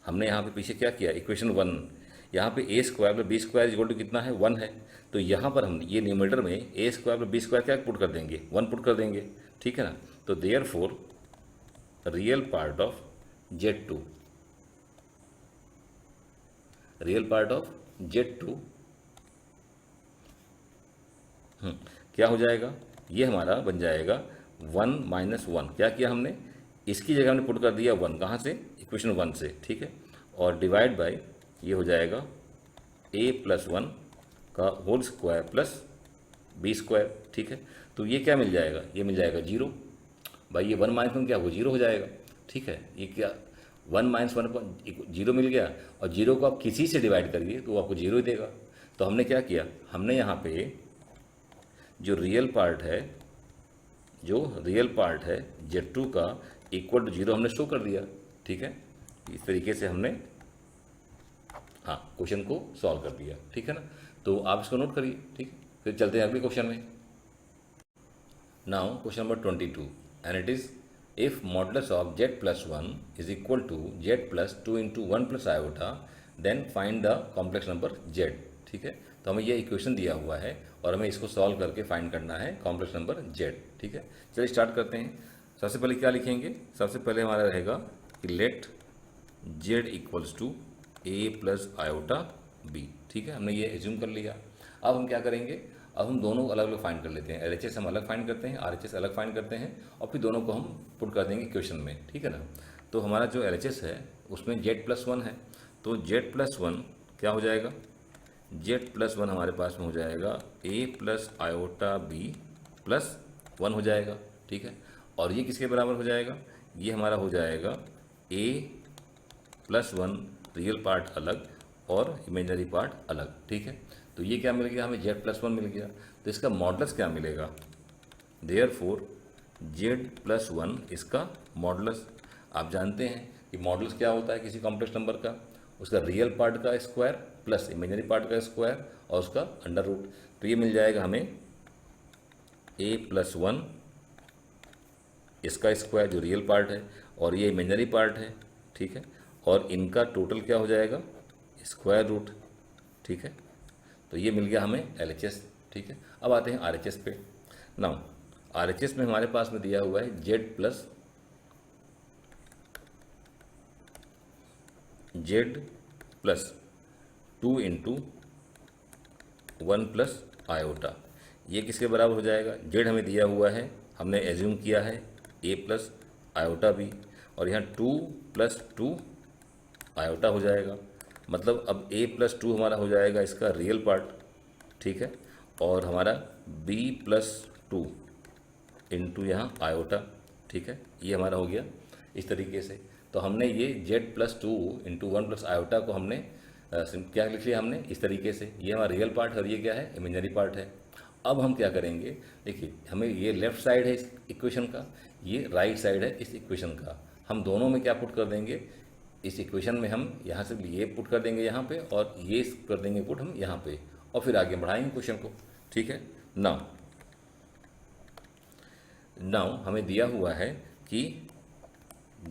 [SPEAKER 1] हमने यहाँ पे पीछे क्या किया, इक्वेशन वन, यहाँ पे A square plus B square equal to कितना है, वन है। तो यहाँ पर हम ये न्यूमरेटर में A square plus B square क्या पुट कर देंगे, वन पुट कर देंगे, ठीक है ना। तो therefore real part of Z2, real part of Z2 क्या हो जाएगा, ये हमारा बन जाएगा वन माइनस वन, क्या किया हमने, इसकी जगह हमने पुट कर दिया वन, कहाँ से, इक्वेशन वन से, ठीक है। और डिवाइड बाय ये हो जाएगा ए प्लस वन का whole square plus B square, ठीक है। तो ये क्या मिल जाएगा, ये मिल जाएगा जीरो, भाई ये वन माइनस वन क्या हो, जीरो हो जाएगा, ठीक है। ये क्या, वन माइनस वन जीरो मिल गया, और जीरो को आप किसी से डिवाइड करिए तो आपको जीरो ही देगा। तो हमने क्या किया, हमने यहाँ पे जो रियल पार्ट है, जो रियल पार्ट है Z2 का इक्वल टू जीरो हमने शो कर दिया, ठीक है। इस तरीके से हमने हाँ क्वेश्चन को सॉल्व कर दिया, ठीक है ना। तो आप इसको नोट करिए, ठीक है। फिर चलते हैं अगले क्वेश्चन में। Now question number 22 and it is if modulus of z plus one is equal to z plus two into one plus iota then find the complex number z, ठीक है। तो हमें यह इक्वेशन दिया हुआ है और हमें इसको सॉल्व करके फाइंड करना है कॉम्प्लेक्स नंबर z, ठीक है। चलिए स्टार्ट करते हैं। सबसे पहले क्या लिखेंगे, सबसे पहले हमारा रहेगा कि let z equals to a plus iota b, ठीक है। हमने ये एज्यूम कर लिया। अब हम क्या करेंगे, अब हम दोनों अलग अलग फाइंड कर लेते हैं, LHS हम अलग फाइंड करते हैं, RHS अलग फाइंड करते हैं, और फिर दोनों को हम पुट कर देंगे इक्वेशन में, ठीक है ना। तो हमारा जो LHS है उसमें z प्लस वन है, तो z प्लस वन क्या हो जाएगा, z प्लस वन हमारे पास में हो जाएगा a plus iota b plus one हो जाएगा, ठीक है। और ये किसके बराबर हो जाएगा, ये हमारा हो जाएगा a plus one, real part अलग और इमेजिनरी पार्ट अलग, ठीक है। तो ये क्या मिल गया हमें, z प्लस वन मिल गया। तो इसका मॉडुलस क्या मिलेगा, देयरफॉर z प्लस वन इसका मॉडुलस। आप जानते हैं कि मॉडुलस क्या होता है किसी कॉम्प्लेक्स नंबर का, उसका रियल पार्ट का स्क्वायर प्लस इमेजिनरी पार्ट का स्क्वायर और उसका अंडर रूट। तो ये मिल जाएगा हमें a प्लस वन इसका स्क्वायर जो रियल पार्ट है और ये इमेजिनरी पार्ट है, ठीक है। और इनका टोटल क्या हो जाएगा, स्क्वायर रूट, ठीक है। तो ये मिल गया हमें LHS, ठीक है। अब आते हैं RHS पे। नाउ RHS में हमारे पास में दिया हुआ है z plus two into one plus iota, ये किसके बराबर हो जाएगा, z हमें दिया हुआ है, हमने एज्यूम किया है a प्लस आयोटा b, और यहाँ टू प्लस टू आयोटा हो जाएगा। मतलब अब a प्लस टू हमारा हो जाएगा इसका रियल पार्ट, ठीक है। और हमारा b+2 इंटू यहाँ आयोटा, ठीक है, ये हमारा हो गया इस तरीके से। तो हमने ये z+2 इंटू 1 आयोटा को हमने क्या लिख लिया हमने इस तरीके से, ये हमारा रियल पार्ट है और ये क्या है, इमेजिनरी पार्ट है। अब हम क्या करेंगे, देखिए हमें ये लेफ्ट साइड है इस इक्वेशन का, ये राइट साइड है इस इक्वेशन का, हम दोनों में क्या पुट कर देंगे, इस इक्वेशन में हम यहाँ से ये पुट कर देंगे यहाँ पे और ये कर देंगे पुट हम यहाँ पे, और फिर आगे बढ़ाएंगे क्वेश्चन को, ठीक है। नाउ हमें दिया हुआ है कि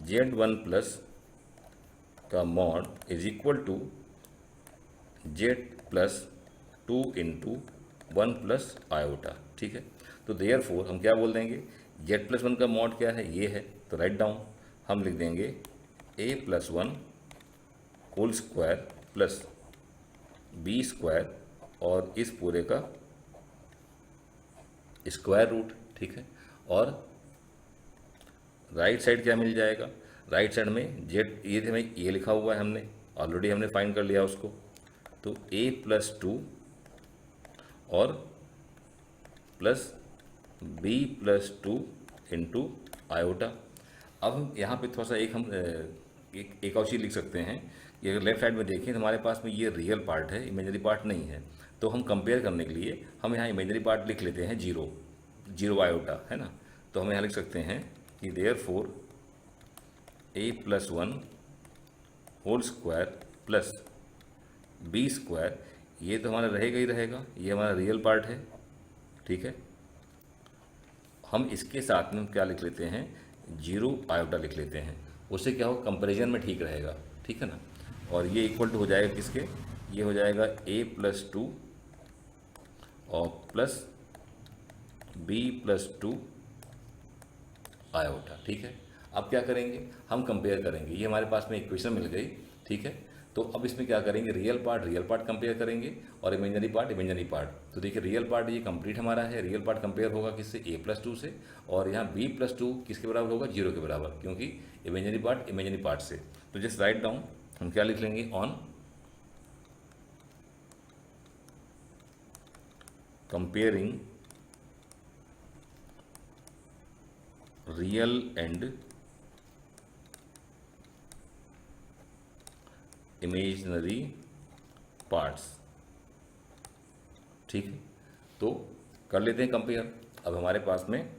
[SPEAKER 1] z1 प्लस का mod is equal to z+2 into 1 iota, ठीक है। तो देयरफॉर हम क्या बोल देंगे, z+1 का मॉड क्या है, ये है, तो राइट डाउन हम लिख देंगे a+1 whole square plus b square और इस पूरे का स्क्वायर रूट, ठीक है। और राइट साइड क्या मिल जाएगा, राइट साइड में जेड ये हमें ये लिखा हुआ है, हमने ऑलरेडी हमने फाइंड कर लिया उसको, तो a+2 और प्लस b+2 इंटू आयोटा। अब हम यहाँ पे थोड़ा सा एक और चीज़ लिख सकते हैं कि अगर लेफ्ट साइड में देखें तो हमारे पास में ये रियल पार्ट है, इमेजनरी पार्ट नहीं है। तो हम कंपेयर करने के लिए हम यहाँ इमेजनरी पार्ट लिख लेते हैं 0 आयोटा, है ना। तो हम यहाँ लिख सकते हैं कि therefore a+1 whole square plus b square, ये तो हमारा रहेगा ही रहेगा, ये हमारा रियल पार्ट है, ठीक है। हम इसके साथ में क्या लिख लेते हैं, 0 आयोटा लिख लेते हैं, उससे क्या हो कंपैरिजन में ठीक रहेगा, ठीक है ना। और ये इक्वल टू हो जाएगा किसके, ये हो जाएगा a+2 और प्लस b+2 आयोटा, ठीक है। अब क्या करेंगे, हम कंपेयर करेंगे, ये हमारे पास में इक्वेशन मिल गई, ठीक है। तो अब इसमें क्या करेंगे, रियल पार्ट कंपेयर करेंगे और इमेजिनरी पार्ट। तो देखिए रियल पार्ट ये कंप्लीट हमारा है, रियल पार्ट कंपेयर होगा किससे, a+2 से, और यहाँ b+2 किसके बराबर होगा, 0 के बराबर, क्योंकि इमेजिनरी पार्ट से। तो जस्ट राइट डाउन हम क्या लिख लेंगे, on comparing real and imaginary parts, ठीक है। तो कर लेते हैं कंपेयर। अब हमारे पास में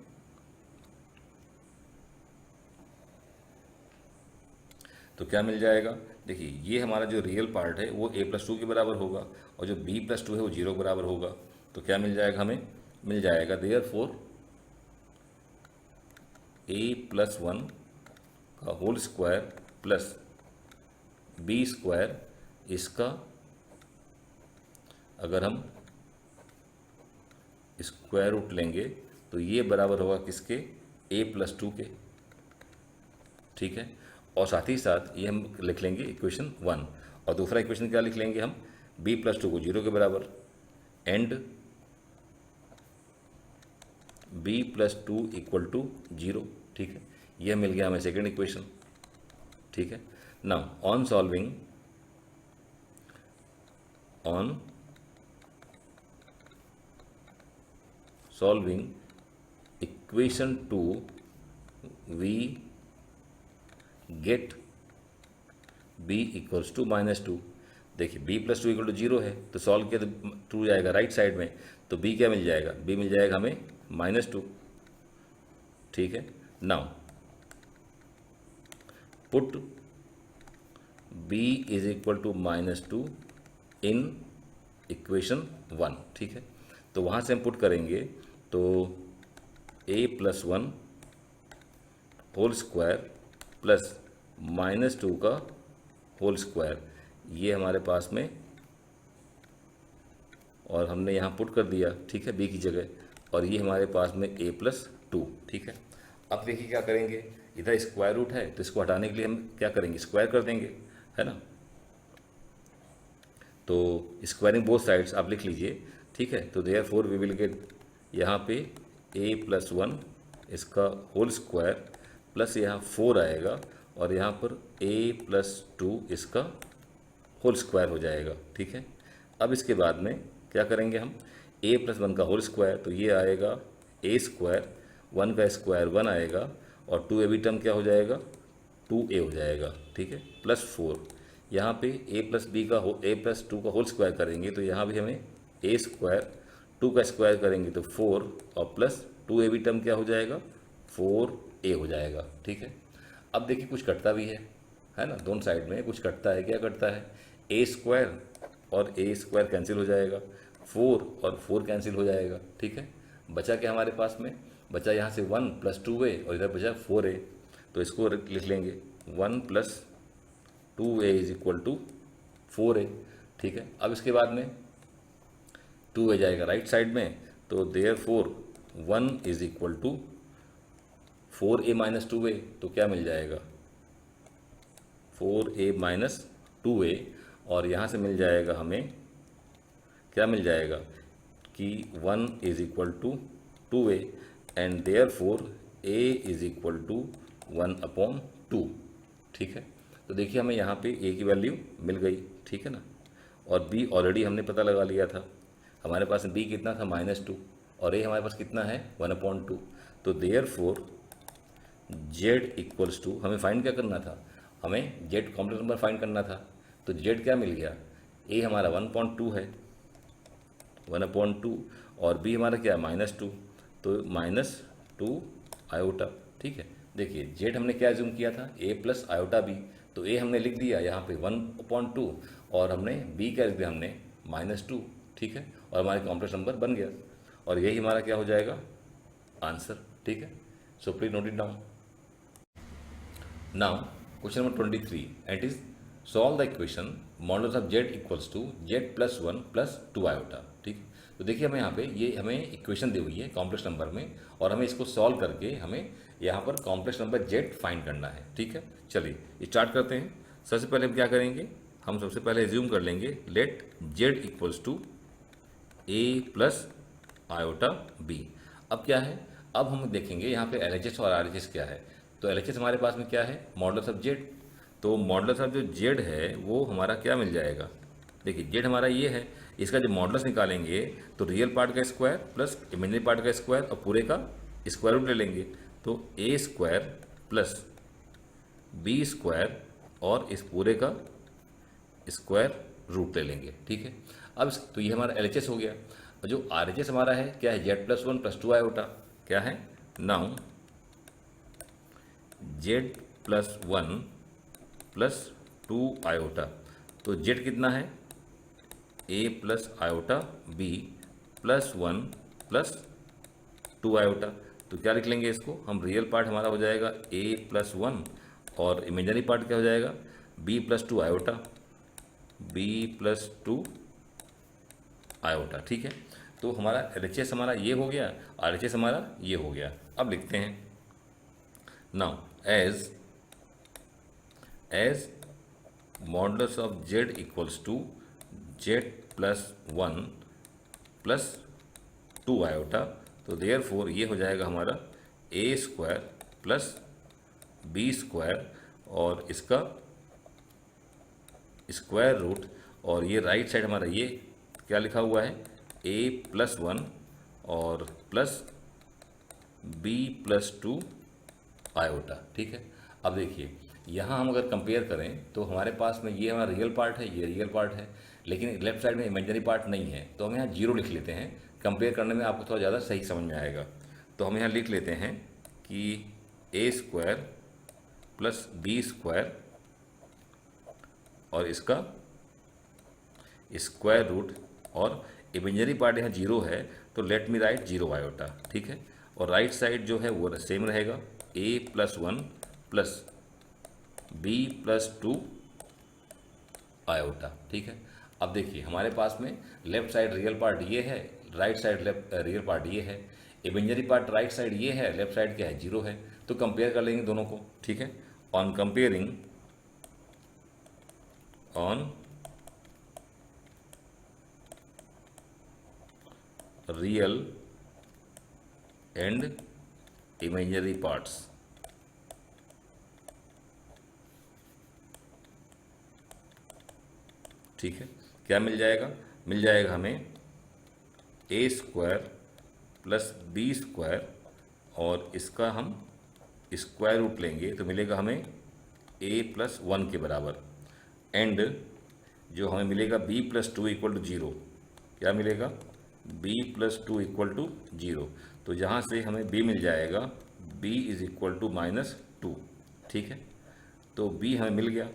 [SPEAKER 1] तो क्या मिल जाएगा, देखिए ये हमारा जो रियल पार्ट है वो a+2 के बराबर होगा और जो b+2 है वो 0 के बराबर होगा। तो क्या मिल जाएगा, हमें मिल जाएगा देयरफॉर a+1 का whole square plus b square, इसका अगर हम स्क्वायर रूट लेंगे तो ये बराबर होगा किसके, a+2 के, ठीक है। और साथ ही साथ ये हम लिख लेंगे इक्वेशन 1, और दूसरा इक्वेशन क्या लिख लेंगे हम, b+2 को 0 के बराबर एंड b+2 इक्वल टू 0, ठीक है। यह मिल गया हमें सेकेंड इक्वेशन, ठीक है। Now on solving equation 2 we get b equals to -2। देखिए b+2 इक्वल टू 0 है, तो सॉल्व किया तो 2 जाएगा राइट साइड में, तो b क्या मिल जाएगा, b मिल जाएगा हमें -2, ठीक है। Now put b is equal to -2 in equation 1, ठीक है। तो वहाँ से हम पुट करेंगे तो a+1 होल स्क्वायर प्लस -2 का होल स्क्वायर, ये हमारे पास में, और हमने यहाँ पुट कर दिया, ठीक है, b की जगह, और ये हमारे पास में a+2, ठीक है। अब देखिए क्या करेंगे, इधर स्क्वायर रूट है तो इसको हटाने के लिए हम क्या करेंगे, स्क्वायर कर देंगे, है ना। तो स्क्वायरिंग बोथ साइड्स आप लिख लीजिए, ठीक है। तो देयरफॉर वी विल गेट यहाँ पे a+1 इसका होल स्क्वायर प्लस यहाँ 4 आएगा और यहाँ पर a+2 इसका होल स्क्वायर हो जाएगा, ठीक है। अब इसके बाद में क्या करेंगे हम, ए प्लस वन का होल स्क्वायर, तो ये आएगा ए स्क्वायर, वन का स्क्वायर वन आएगा, और टू ए बी टर्म क्या हो जाएगा, टू ए हो जाएगा, ठीक है, प्लस फोर। यहाँ पे ए प्लस बी का ए प्लस टू का होल स्क्वायर करेंगे तो यहाँ भी हमें ए स्क्वायर, टू का स्क्वायर करेंगे तो फोर, और plus two a b term क्या हो जाएगा, फोर ए हो जाएगा, ठीक है। अब देखिए कुछ कटता भी है ना, दोनों साइड में कुछ कटता है, क्या कटता है, ए स्क्वायर और ए स्क्वायर कैंसिल हो जाएगा, फोर और फोर कैंसिल हो जाएगा, ठीक है। बचा क्या हमारे पास में, बचा यहाँ से वन प्लस टू ए और इधर बचा फोर ए, तो इसको लिख लेंगे one plus two A is equal to four A, ठीक है। अब इसके बाद में टू ए जाएगा राइट साइड में, तो therefore one is equal to four A minus two A, तो क्या मिल जाएगा, four A minus two A, और यहाँ से मिल जाएगा हमें क्या मिल जाएगा कि one is equal to two a, and therefore a is equal to one upon two, ठीक है। तो देखिए हमें यहाँ पे ए की वैल्यू मिल गई, ठीक है ना, और बी ऑलरेडी हमने पता लगा लिया था, हमारे पास बी कितना था माइनस टू, और ए हमारे पास कितना है वन अपॉन टू, तो therefore z equals to, हमें फाइंड क्या करना था, हमें जेड कॉम्प्लेक्स नंबर फाइंड करना था, तो जेड क्या मिल गया, ए हमारा 1.2 है, 1/2, और बी हमारा क्या माइनस टू, तो माइनस टू आयोटा, ठीक है। देखिए जेड हमने क्या एज्यूम किया था, ए प्लस आयोटा बी, तो ए हमने लिख दिया यहाँ पे 1/2, और हमने बी क्या लिख दिया हमने माइनस टू, ठीक है, और हमारे कॉम्प्लेक्स नंबर बन गया, और यही हमारा क्या हो जाएगा आंसर, ठीक है। So please note it down. Now, question number 23, and it is solve the equation modulus of z equals to z plus 1 plus 2 iota, ठीक। तो देखिए हमें यहाँ पे ये हमें इक्वेशन दी हुई है कॉम्प्लेक्स नंबर में, और हमें इसको सॉल्व करके हमें यहाँ पर कॉम्प्लेक्स नंबर z फाइंड करना है, ठीक है। चलिए स्टार्ट करते हैं। सबसे पहले हम क्या करेंगे, हम सबसे पहले एज्यूम कर लेंगे let z equals to a plus iota b। अब क्या है, अब हम देखेंगे यहाँ पे LHS और RHS क्या है। तो LHS हमारे पास में क्या है, मॉडुलस ऑफ जेड, तो मॉडुलस ऑफ जो जेड है वो हमारा क्या मिल जाएगा, देखिए जेड हमारा ये है, इसका जब मॉडुलस निकालेंगे तो रियल पार्ट का स्क्वायर प्लस इमेजिनरी पार्ट का स्क्वायर और पूरे का स्क्वायर रूट ले लेंगे, तो ए स्क्वायर प्लस बी स्क्वायर और इस पूरे का स्क्वायर रूट ले लेंगे, ठीक है। अब तो ये हमारा LHS हो गया। और जो RHS हमारा है क्या है, Z plus one plus two iota, क्या है, now Z plus one plus two iota, तो जेड कितना है, ए plus iota B plus one plus two iota, तो क्या लिख लेंगे इसको हम, रियल पार्ट हमारा हो जाएगा ए प्लस वन, और इमेजिनरी पार्ट क्या हो जाएगा b plus two iota, B plus two iota, ठीक है। तो हमारा LHS हमारा ये हो गया, RHS हमारा ये हो गया। अब लिखते हैं now as modulus of z equals to z plus one plus two iota, तो देयर फोर ये हो जाएगा हमारा ए स्क्वायर प्लस बी स्क्वायर और इसका स्क्वायर रूट, और ये राइट साइड हमारा ये क्या लिखा हुआ है, ए प्लस वन और plus B plus two iota, ठीक है। अब देखिए यहाँ हम अगर कंपेयर करें तो हमारे पास में ये हमारा रियल पार्ट है, ये रियल पार्ट है, लेकिन लेफ्ट साइड में इमेजिनरी पार्ट नहीं है, तो हम यहाँ जीरो लिख लेते हैं, कंपेयर करने में आपको थोड़ा ज़्यादा सही समझ में आएगा। तो हम यहाँ लिख लेते हैं कि A square plus B square और इसका स्क्वायर रूट, और इमेजिनरी पार्ट यहाँ जीरो है तो let me right zero iota, ठीक है। और राइट साइड जो है वो सेम रहेगा, A plus one plus B plus two iota, ठीक है। अब देखिए हमारे पास में लेफ्ट साइड रियल पार्ट ये है, right side left real part ये है, इमेजिनरी पार्ट राइट साइड ये है, लेफ्ट साइड क्या है जीरो है, तो कंपेयर कर लेंगे दोनों को, ठीक है। On comparing on real and imaginary parts, ठीक है। क्या मिल जाएगा, मिल जाएगा हमें ए स्क्वायर प्लस बी स्क्वायर और इसका हम स्क्वायर रूट लेंगे तो मिलेगा हमें ए प्लस 1 के बराबर। एंड जो हमें मिलेगा b प्लस 2 इक्वल टू 0, क्या मिलेगा b प्लस 2 इक्वल टू 0। तो जहाँ से हमें b मिल जाएगा b इज इक्वल टू -2, ठीक है। तो b हमें मिल गया।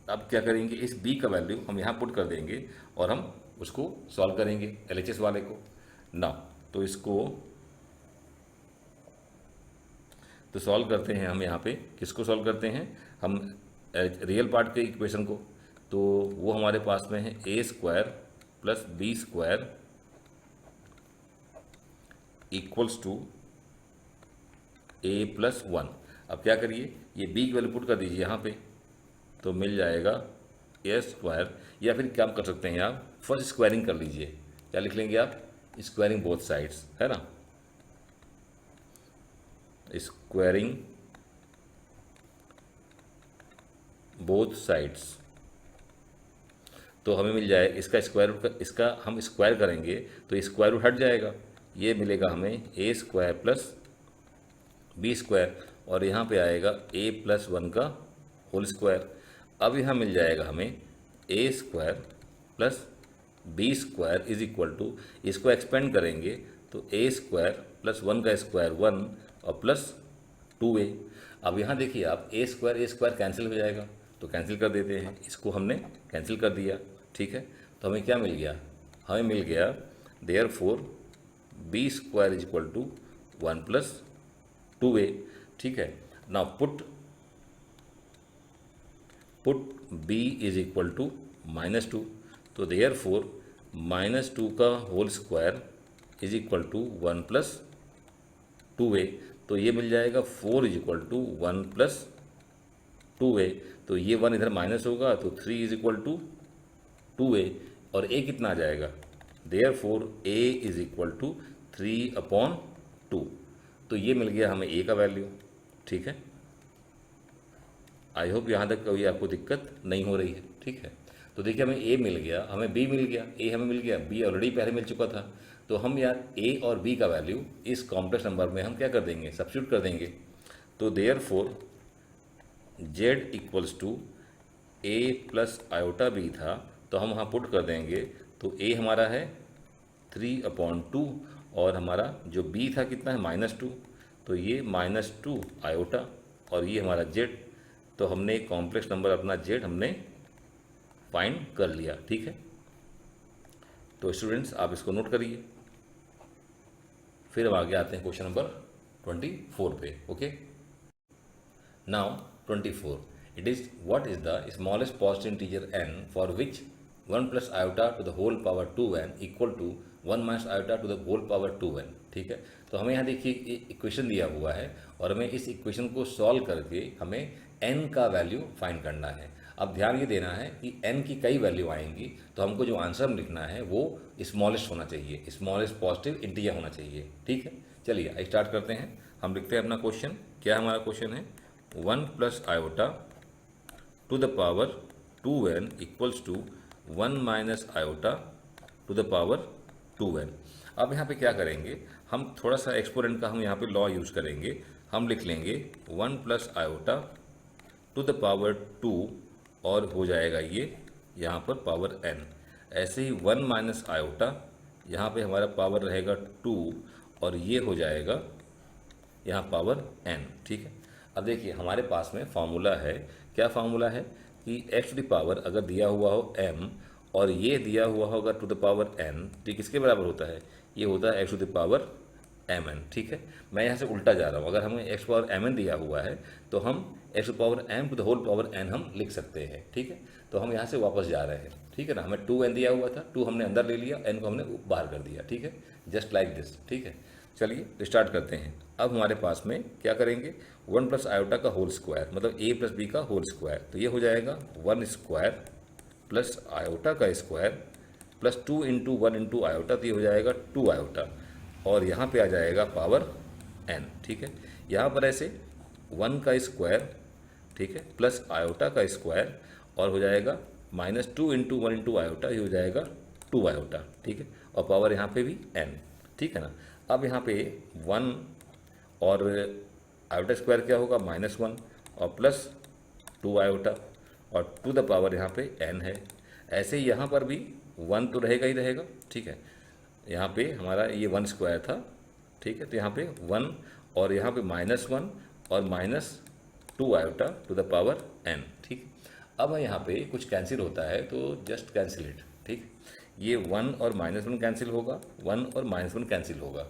[SPEAKER 1] अब क्या करेंगे, इस b का वैल्यू हम यहाँ पुट कर देंगे और हम उसको सॉल्व करेंगे LHS वाले को ना। तो इसको तो सॉल्व करते हैं हम यहाँ पे, किसको सॉल्व करते हैं हम, रियल पार्ट के इक्वेशन को। तो वो हमारे पास में है ए square plus B square equals to A plus 1। अब क्या करिए, ये बी की वैल्यू पुट कर दीजिए यहाँ पे, तो मिल जाएगा ए स्क्वायर। या फिर क्या कर सकते हैं आप, फर्स्ट स्क्वायरिंग कर लीजिए। क्या लिख लेंगे आप, स्क्वायरिंग बोथ साइड्स, है ना, स्क्वायरिंग बोथ साइड्स। तो हमें मिल जाए इसका स्क्वायर रूट, इसका हम स्क्वायर करेंगे तो स्क्वायर रूट हट जाएगा, ये मिलेगा हमें ए स्क्वायर प्लस बी स्क्वायर और यहाँ पे आएगा ए प्लस 1 का होल स्क्वायर। अब यहाँ मिल जाएगा हमें ए square plus B square is equal to, इसको एक्सपेंड करेंगे तो ए स्क्वायर प्लस 1 का स्क्वायर 1 और प्लस 2a। अब यहाँ देखिए आप ए स्क्वायर कैंसिल हो जाएगा, तो कैंसिल कर देते हैं, इसको हमने कैंसिल कर दिया, ठीक है। तो हमें क्या मिल गया, हमें मिल गया therefore b square is equal to 1 plus 2a, ठीक है। Now put b is equal to -2, तो देयरफॉर -2 का whole square is equal to 1 plus 2a। तो ये मिल जाएगा 4 is equal to 1 plus 2a। तो ये 1 इधर माइनस होगा तो 3 इज इक्वल टू 2a और a कितना आ जाएगा, therefore a is equal to 3/2। तो ये मिल गया हमें a का वैल्यू, ठीक है। आई होप यहाँ तक कोई आपको दिक्कत नहीं हो रही है, ठीक है। तो देखिए हमें a मिल गया, हमें b मिल गया, a हमें मिल गया, b ऑलरेडी पहले मिल चुका था। तो हम यार a और b का वैल्यू इस कॉम्प्लेक्स नंबर में हम क्या कर देंगे, सब्स्टिट्यूट कर देंगे। तो therefore z equals to a plus iota b था, तो हम वहाँ पुट कर देंगे। तो a हमारा है 3/2 और हमारा जो b था कितना है -2, तो ये -2 आयोटा और ये हमारा z। तो हमने एक कॉम्प्लेक्स नंबर अपना z हमने फाइंड कर लिया, ठीक है। तो स्टूडेंट्स आप इसको नोट करिए, फिर हम आगे आते हैं क्वेश्चन नंबर 24 पे। Okay, now 24, it is what is the smallest positive integer n for which 1 plus iota to the whole power 2n equal to 1 minus iota to the whole power 2n, ठीक है। तो हमें यहाँ देखिए equation दिया हुआ है और हमें इस इक्वेशन को सॉल्व करके हमें n का वैल्यू फाइंड करना है। अब ध्यान ये देना है कि n की कई वैल्यू आएंगी, तो हमको जो आंसर लिखना है वो स्मॉलेस्ट होना चाहिए, स्मॉलेस्ट पॉजिटिव इंटीजर होना चाहिए, ठीक है। चलिए स्टार्ट करते हैं, हम लिखते हैं अपना क्वेश्चन। क्या हमारा क्वेश्चन है, 1 plus iota to the power 2n equals to 1 minus iota to the power 2n। अब यहाँ पे क्या करेंगे, हम थोड़ा सा एक्सपोनेंट का हम यहाँ पे लॉ यूज़ करेंगे। हम लिख लेंगे 1 plus iota to the power 2 और हो जाएगा ये यहाँ पर पावर n। ऐसे ही 1 माइनस आयोटा, यहाँ पे हमारा पावर रहेगा 2 और ये हो जाएगा यहाँ पावर n, ठीक है। अब देखिए हमारे पास में फार्मूला है, क्या फार्मूला है कि x टू द पावर अगर दिया हुआ हो m और ये दिया हुआ होगा टू द पावर n, तो किसके बराबर होता है, ये होता है x to the power mn, ठीक है। मैं यहाँ से उल्टा जा रहा हूँ, अगर हमें x पावर mn दिया हुआ है तो हम x to power m to the whole power n हम लिख सकते हैं, ठीक है। तो हम यहाँ से वापस जा रहे हैं, ठीक है ना। हमें 2n दिया हुआ था, 2 हमने अंदर ले लिया, n को हमने बाहर कर दिया, ठीक है, जस्ट लाइक दिस, ठीक है। चलिए तो स्टार्ट करते हैं। अब हमारे पास में क्या करेंगे, 1 प्लस आयोटा का होल स्क्वायर मतलब a प्लस b का होल स्क्वायर, तो ये हो जाएगा 1 स्क्वायर प्लस आयोटा का square plus 2 into 1 into iota, तो ये हो जाएगा 2 आयोटा और यहाँ पे आ जाएगा पावर n, ठीक है। यहाँ पर ऐसे 1 का स्क्वायर, ठीक है, प्लस आयोटा का स्क्वायर और हो जाएगा -2 इंटू 1 इंटू आयोटा, ये हो जाएगा 2 आयोटा, ठीक है। और पावर यहाँ पे भी n, ठीक है ना। अब यहाँ पे 1 और आयोटा स्क्वायर क्या होगा -1 और प्लस 2 आयोटा और टू द पावर यहाँ पे n है। ऐसे ही यहाँ पर भी 1 तो रहेगा ही रहेगा, ठीक है। यहाँ पे हमारा ये 1 स्क्वायर था, ठीक है, तो यहाँ पे 1 और यहाँ पे -1 और -2 iota to the power n, ठीक। अब यहाँ पे कुछ कैंसिल होता है तो जस्ट कैंसिल इट, ठीक। ये 1 और -1 कैंसिल होगा, 1 और -1 कैंसिल होगा,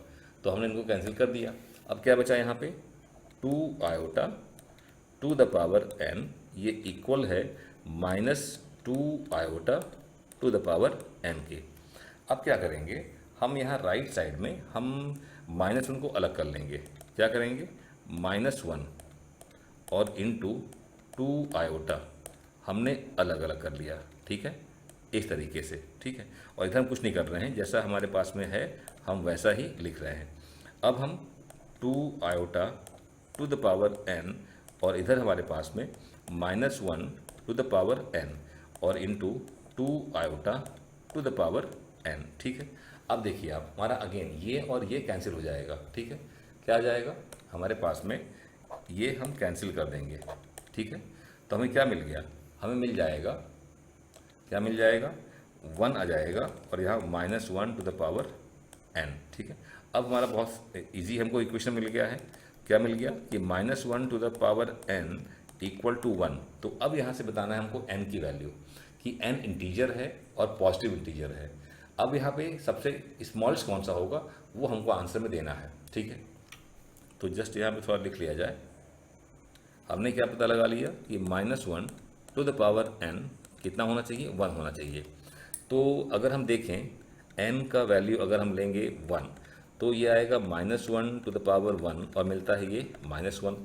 [SPEAKER 1] तो हमने इनको कैंसिल कर दिया। अब क्या बचा यहाँ पे 2 iota to the power n, ये इक्वल है -2 iota to the power n के। अब क्या करेंगे हम यहाँ राइट साइड में हम -1 को अलग कर लेंगे। क्या करेंगे -1 और इंटू 2 आयोटा हमने अलग अलग कर लिया, ठीक है, इस तरीके से, ठीक है। और इधर हम कुछ नहीं कर रहे हैं, जैसा हमारे पास में है हम वैसा ही लिख रहे हैं। अब हम 2 iota to the power n और इधर हमारे पास में -1 टू द पावर n और into 2 iota to the power n, ठीक है। अब देखिए आप हमारा अगेन ये और ये कैंसिल हो जाएगा, ठीक है। क्या आ जाएगा हमारे पास में, ये हम कैंसिल कर देंगे, ठीक है। तो हमें क्या मिल गया, हमें मिल जाएगा, क्या मिल जाएगा 1 आ जाएगा और यहाँ -1 टू द पावर n, ठीक है। अब हमारा बहुत इजी हमको इक्वेशन मिल गया है। क्या मिल गया कि -1 to the power n equal to 1। तो अब यहाँ से बताना है हमको n की वैल्यू कि n इंटीजर है और पॉजिटिव इंटीजर है। अब यहाँ पे सबसे स्मॉलेस्ट कौन सा होगा वो हमको आंसर में देना है, ठीक है। तो जस्ट यहाँ पे थोड़ा लिख लिया जाए। हमने क्या पता लगा लिया कि -1 टू द पावर n कितना होना चाहिए, 1 होना चाहिए। तो अगर हम देखें n का वैल्यू अगर हम लेंगे 1 तो ये आएगा -1 टू द पावर 1 और मिलता है ये -1।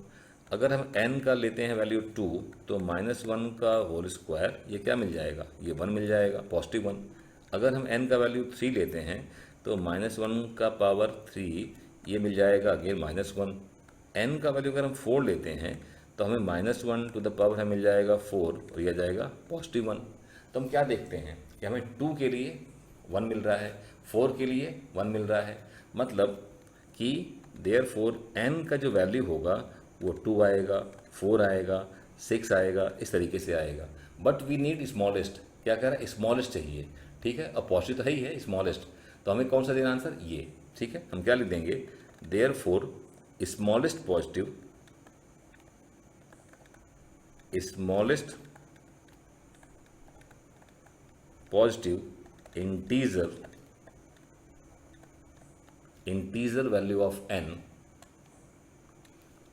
[SPEAKER 1] अगर हम n का लेते हैं वैल्यू 2 तो -1 का होल स्क्वायर ये क्या मिल जाएगा, ये 1 मिल जाएगा, पॉजिटिव 1। अगर हम n का वैल्यू 3 लेते हैं तो -1 का पावर 3 ये मिल जाएगा अगेन -1। n का वैल्यू अगर हम 4 लेते हैं तो हमें -1 टू द पावर हमें मिल जाएगा 4 और यह जाएगा पॉजिटिव 1। तो हम क्या देखते हैं कि हमें 2 के लिए 1 मिल रहा है, 4 के लिए 1 मिल रहा है, मतलब कि देयरफॉर n का जो वैल्यू होगा वो 2 आएगा, 4 आएगा, 6 आएगा, इस तरीके से आएगा। बट वी नीड स्मॉलेस्ट, क्या कह रहा है स्मॉलेस्ट चाहिए, ठीक है। और पॉजिटिव तो है ही है स्मॉलेस्ट, तो हमें कौन सा देना आंसर ये, ठीक है। हम क्या लिख देंगे therefore smallest positive, smallest positive integer value of n,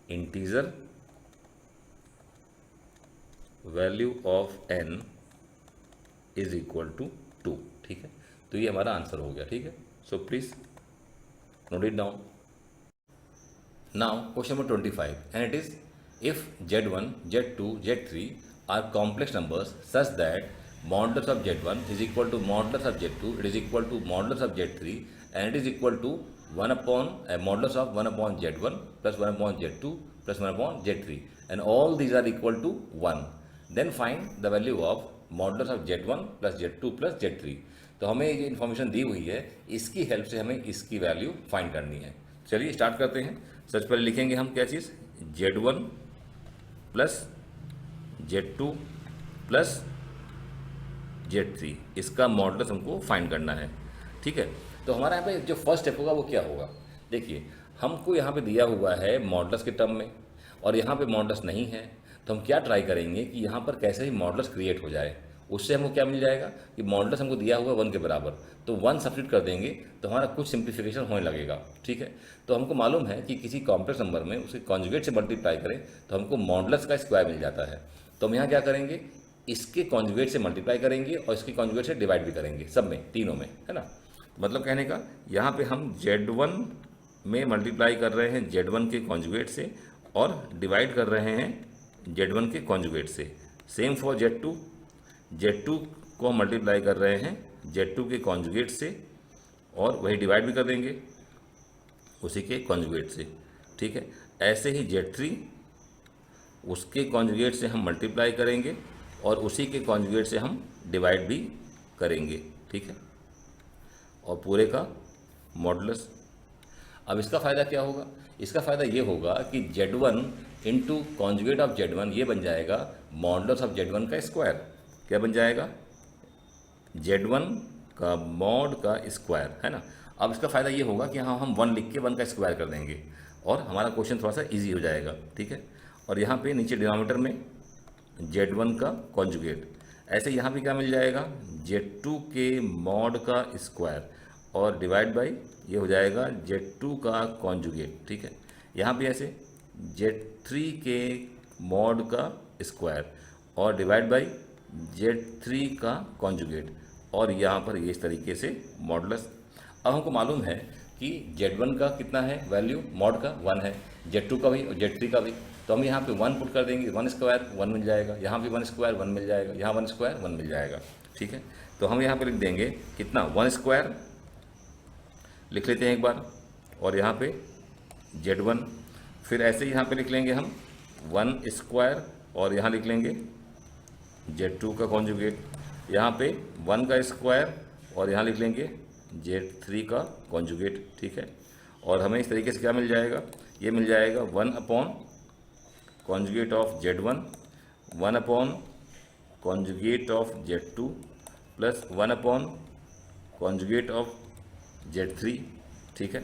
[SPEAKER 1] integer value of n is equal to 2, ठीक है। तो ये हमारा आंसर हो गया, ठीक है। So please note it down. Now question number 25 and it is if z1 z2 z3 are complex numbers such that modulus of z1 is equal to modulus of z2, it is equal to modulus of z3 and it is equal to 1 upon modulus of 1 upon z1 plus 1 upon z2 plus 1 upon z3 and all these are equal to 1, then find the value of modulus of z1 plus z2 plus z3। तो हमें ये information दी हुई है, इसकी help से हमें इसकी value find करनी है। चलिए स्टार्ट करते हैं। सबसे पहले लिखेंगे हम क्या चीज़ z1 plus z2 plus z3, इसका मॉडुलस हमको फाइंड करना है, ठीक है। तो हमारा यहाँ पे जो फर्स्ट स्टेप होगा वो क्या होगा, देखिए हमको यहाँ पे दिया हुआ है मॉडुलस के टर्म में और यहाँ पे मॉडुलस नहीं है, तो हम क्या ट्राई करेंगे कि यहाँ पर कैसे ही मॉडुलस क्रिएट हो जाए। उससे हमको क्या मिल जाएगा कि मॉडुलस हमको दिया हुआ 1 के बराबर, तो 1 सब्स्टिट्यूट कर देंगे तो हमारा कुछ सिंप्लीफिकेशन होने लगेगा, ठीक है। तो हमको मालूम है कि किसी कॉम्प्लेक्स नंबर में उसके कॉन्जुगेट से मल्टीप्लाई करें तो हमको मॉडुलस का स्क्वायर मिल जाता है। तो हम यहाँ क्या करेंगे, इसके कॉन्जुगेट से मल्टीप्लाई करेंगे और इसके कॉन्जुगेट से डिवाइड भी करेंगे, सब में, तीनों में, है ना। मतलब कहने का यहाँ पे हम z1 में मल्टीप्लाई कर रहे हैं z1 के कॉन्जुगेट से और डिवाइड कर रहे हैं z1 के कॉन्जुगेट से। सेम फॉर z2 को हम मल्टीप्लाई कर रहे हैं z2 के कॉन्जुगेट से और वही डिवाइड भी कर देंगे उसी के कॉन्जुगेट से, ठीक है। ऐसे ही z3 उसके कॉन्जुगेट से हम मल्टीप्लाई करेंगे और उसी के कॉन्जुगेट से हम डिवाइड भी करेंगे, ठीक है। और पूरे का मॉडुलस। अब इसका फ़ायदा क्या होगा? इसका फ़ायदा ये होगा कि Z1 into conjugate of Z1 ये बन जाएगा मॉडुलस ऑफ Z1 का स्क्वायर। क्या बन जाएगा? Z1 का मॉड का स्क्वायर, है ना। अब इसका फ़ायदा ये होगा कि हाँ हम 1 लिख के 1 का स्क्वायर कर देंगे और हमारा क्वेश्चन थोड़ा सा इजी हो जाएगा, ठीक है। और यहाँ पे नीचे डिनोमिनेटर में Z1 का कॉन्जुगेट, ऐसे यहाँ पे क्या मिल जाएगा? Z2 के मॉड का स्क्वायर और डिवाइड बाई ये हो जाएगा Z2 का कॉन्जुगेट, ठीक है। यहाँ पे ऐसे Z3 के मॉड का स्क्वायर और डिवाइड बाई Z3 का कॉन्जुगेट, और यहाँ पर ये इस तरीके से मॉडुलस। अब हमको मालूम है कि Z1 का कितना है वैल्यू, मॉड का 1 है, Z2 का भी और Z3 का भी, तो हम यहाँ पे 1 पुट कर देंगे, 1 स्क्वायर 1 मिल जाएगा, यहाँ भी 1 स्क्वायर 1 मिल जाएगा, यहाँ 1 स्क्वायर 1 मिल जाएगा, ठीक है। तो हम यहाँ पे लिख देंगे कितना, 1 स्क्वायर लिख लेते हैं एक बार, और यहाँ पे Z1, फिर ऐसे यहाँ पे लिख लेंगे हम 1 स्क्वायर और यहाँ लिख लेंगे Z2 का कॉन्जुगेट, यहाँ पे 1 का स्क्वायर और यहाँ लिख लेंगे Z3 का कॉन्जुगेट, ठीक है। और हमें इस तरीके से क्या मिल जाएगा? ये मिल जाएगा 1 upon conjugate of Z1, 1 upon conjugate of Z2 plus 1 upon conjugate of Z3, ठीक है।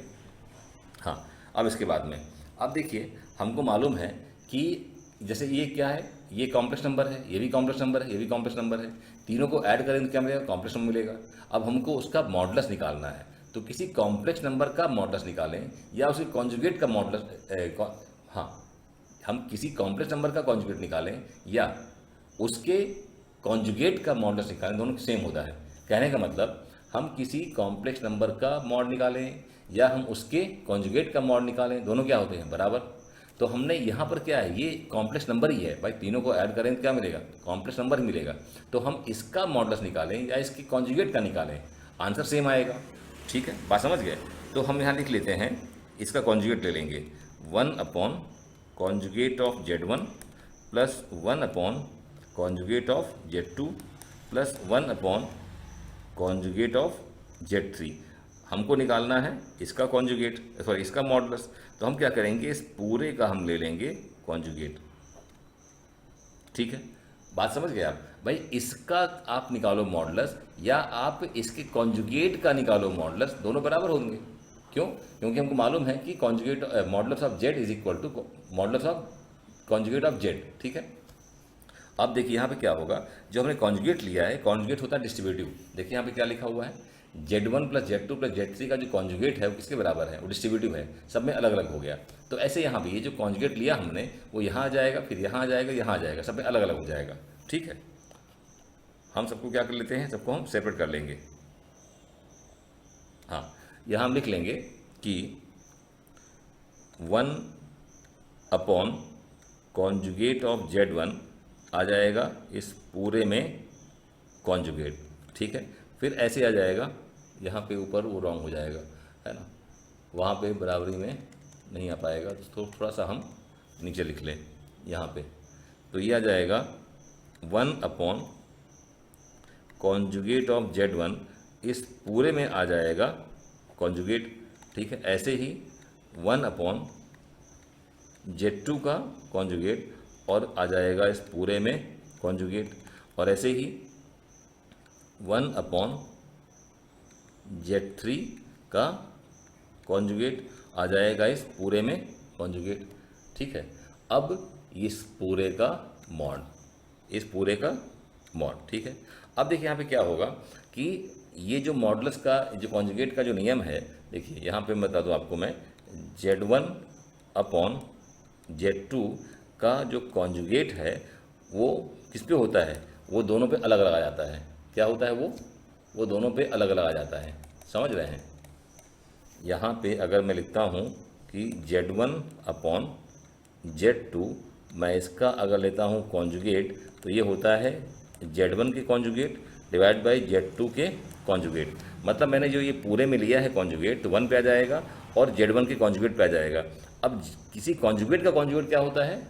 [SPEAKER 1] हाँ, अब इसके बाद में अब देखिए हमको मालूम है कि जैसे ये क्या है, ये कॉम्प्लेक्स नंबर है, ये भी कॉम्प्लेक्स नंबर है, ये भी कॉम्प्लेक्स नंबर है, तीनों को ऐड करेंगे तो क्या मिलेगा? कॉम्प्लेक्स नंबर मिलेगा। अब हमको उसका मॉडुलस निकालना है, तो किसी कॉम्प्लेक्स नंबर का मॉडुलस निकालें या उसके कॉन्जुगेट का मॉडुलस, हाँ हम किसी कॉम्प्लेक्स नंबर का कॉन्जुगेट निकालें या उसके कॉन्जुगेट का मॉडुलस निकालें, दोनों सेम होता है। कहने का मतलब हम किसी कॉम्प्लेक्स नंबर का मॉड निकालें या हम उसके कॉन्जुगेट का मॉड निकालें, दोनों क्या होते हैं? बराबर। तो हमने यहाँ पर क्या है, ये कॉम्प्लेक्स नंबर ही है भाई, तीनों को ऐड करें तो क्या मिलेगा? कॉम्प्लेक्स नंबर ही मिलेगा। तो हम इसका मॉडुलस निकालें या इसकी कॉन्जुगेट का निकालें, आंसर सेम आएगा, ठीक है। बात समझ गए? तो हम यहाँ लिख लेते हैं, इसका कॉन्जुगेट ले लेंगे 1 upon conjugate of Z1 plus 1 upon conjugate of Z2 plus 1 upon conjugate of Z3। हमको निकालना है इसका कॉन्जुगेट, सॉरी इसका मॉडुलस। तो हम क्या करेंगे, इस पूरे का हम ले लेंगे कॉन्जुगेट, ठीक है। बात समझ गए आप भाई? इसका आप निकालो मॉडुलस या आप इसके कॉन्जुगेट का निकालो मॉडुलस, दोनों बराबर होंगे। क्यों? क्योंकि हमको मालूम है कि conjugate modulus of Z is equal to modulus of conjugate of Z, ठीक है। अब देखिए यहाँ पे क्या होगा, जो हमने कॉन्जुगेट लिया है, कॉन्जुगेट होता है डिस्ट्रीब्यूटिव। देखिए यहाँ पे क्या लिखा हुआ है, Z1 plus Z2 plus Z3 का जो कॉन्जुगेट है वो किसके बराबर है? वो डिस्ट्रीब्यूटिव है, सब में अलग अलग हो गया। तो ऐसे यहाँ भी ये जो कॉन्जुगेट लिया हमने वो यहाँ आ जाएगा, फिर यहाँ आ जाएगा, यहाँ आ जाएगा, सब में अलग अलग हो जाएगा, ठीक है। हम सबको क्या कर लेते हैं, सबको हम सेपरेट कर लेंगे। हाँ, यहाँ हम लिख लेंगे कि 1 अपॉन कॉन्जुगेट ऑफ Z1 आ जाएगा इस पूरे में कॉन्जुगेट, ठीक है। फिर ऐसे आ जाएगा, यहाँ पे ऊपर वो रॉन्ग हो जाएगा, है ना, वहाँ पे बराबरी में नहीं आ पाएगा, तो थोड़ा सा हम नीचे लिख लें यहाँ पे। तो ये आ जाएगा 1 अपॉन कॉन्जुगेट ऑफ Z1, इस पूरे में आ जाएगा कॉन्जुगेट, ठीक है। ऐसे ही 1 अपॉन Z2 का कॉन्जुगेट और आ जाएगा इस पूरे में कॉन्जुगेट, और ऐसे ही 1 अपॉन Z3 का कॉन्जुगेट आ जाएगा इस पूरे में कॉन्जुगेट, ठीक है। अब इस पूरे का मॉड, इस पूरे का मॉड, ठीक है। अब देखिए यहाँ पे क्या होगा कि ये जो मॉडुलस का जो कॉन्जुगेट का जो नियम है, देखिए यहाँ पे मैं बता दूँ आपको मैं, Z1 अपॉन Z2 का जो कॉन्जुगेट है वो किस पे होता है? वो दोनों पे अलग अलग आ जाता है। क्या होता है वो दोनों पे अलग अलग आ जाता है, समझ रहे हैं? यहाँ पे अगर मैं लिखता हूँ कि Z1 अपॉन Z2, मैं इसका अगर लेता हूँ कॉन्जुगेट तो ये होता है Z1 के कॉन्जुगेट डिवाइड बाई Z2 के कॉन्जुगेट। मतलब मैंने जो ये पूरे में लिया है कॉन्जुगेट तो 1 पे आ जाएगा और Z1 के कॉन्जुगेट पे आ जाएगा। अब किसी कॉन्जुगेट का कॉन्जुगेट क्या होता है?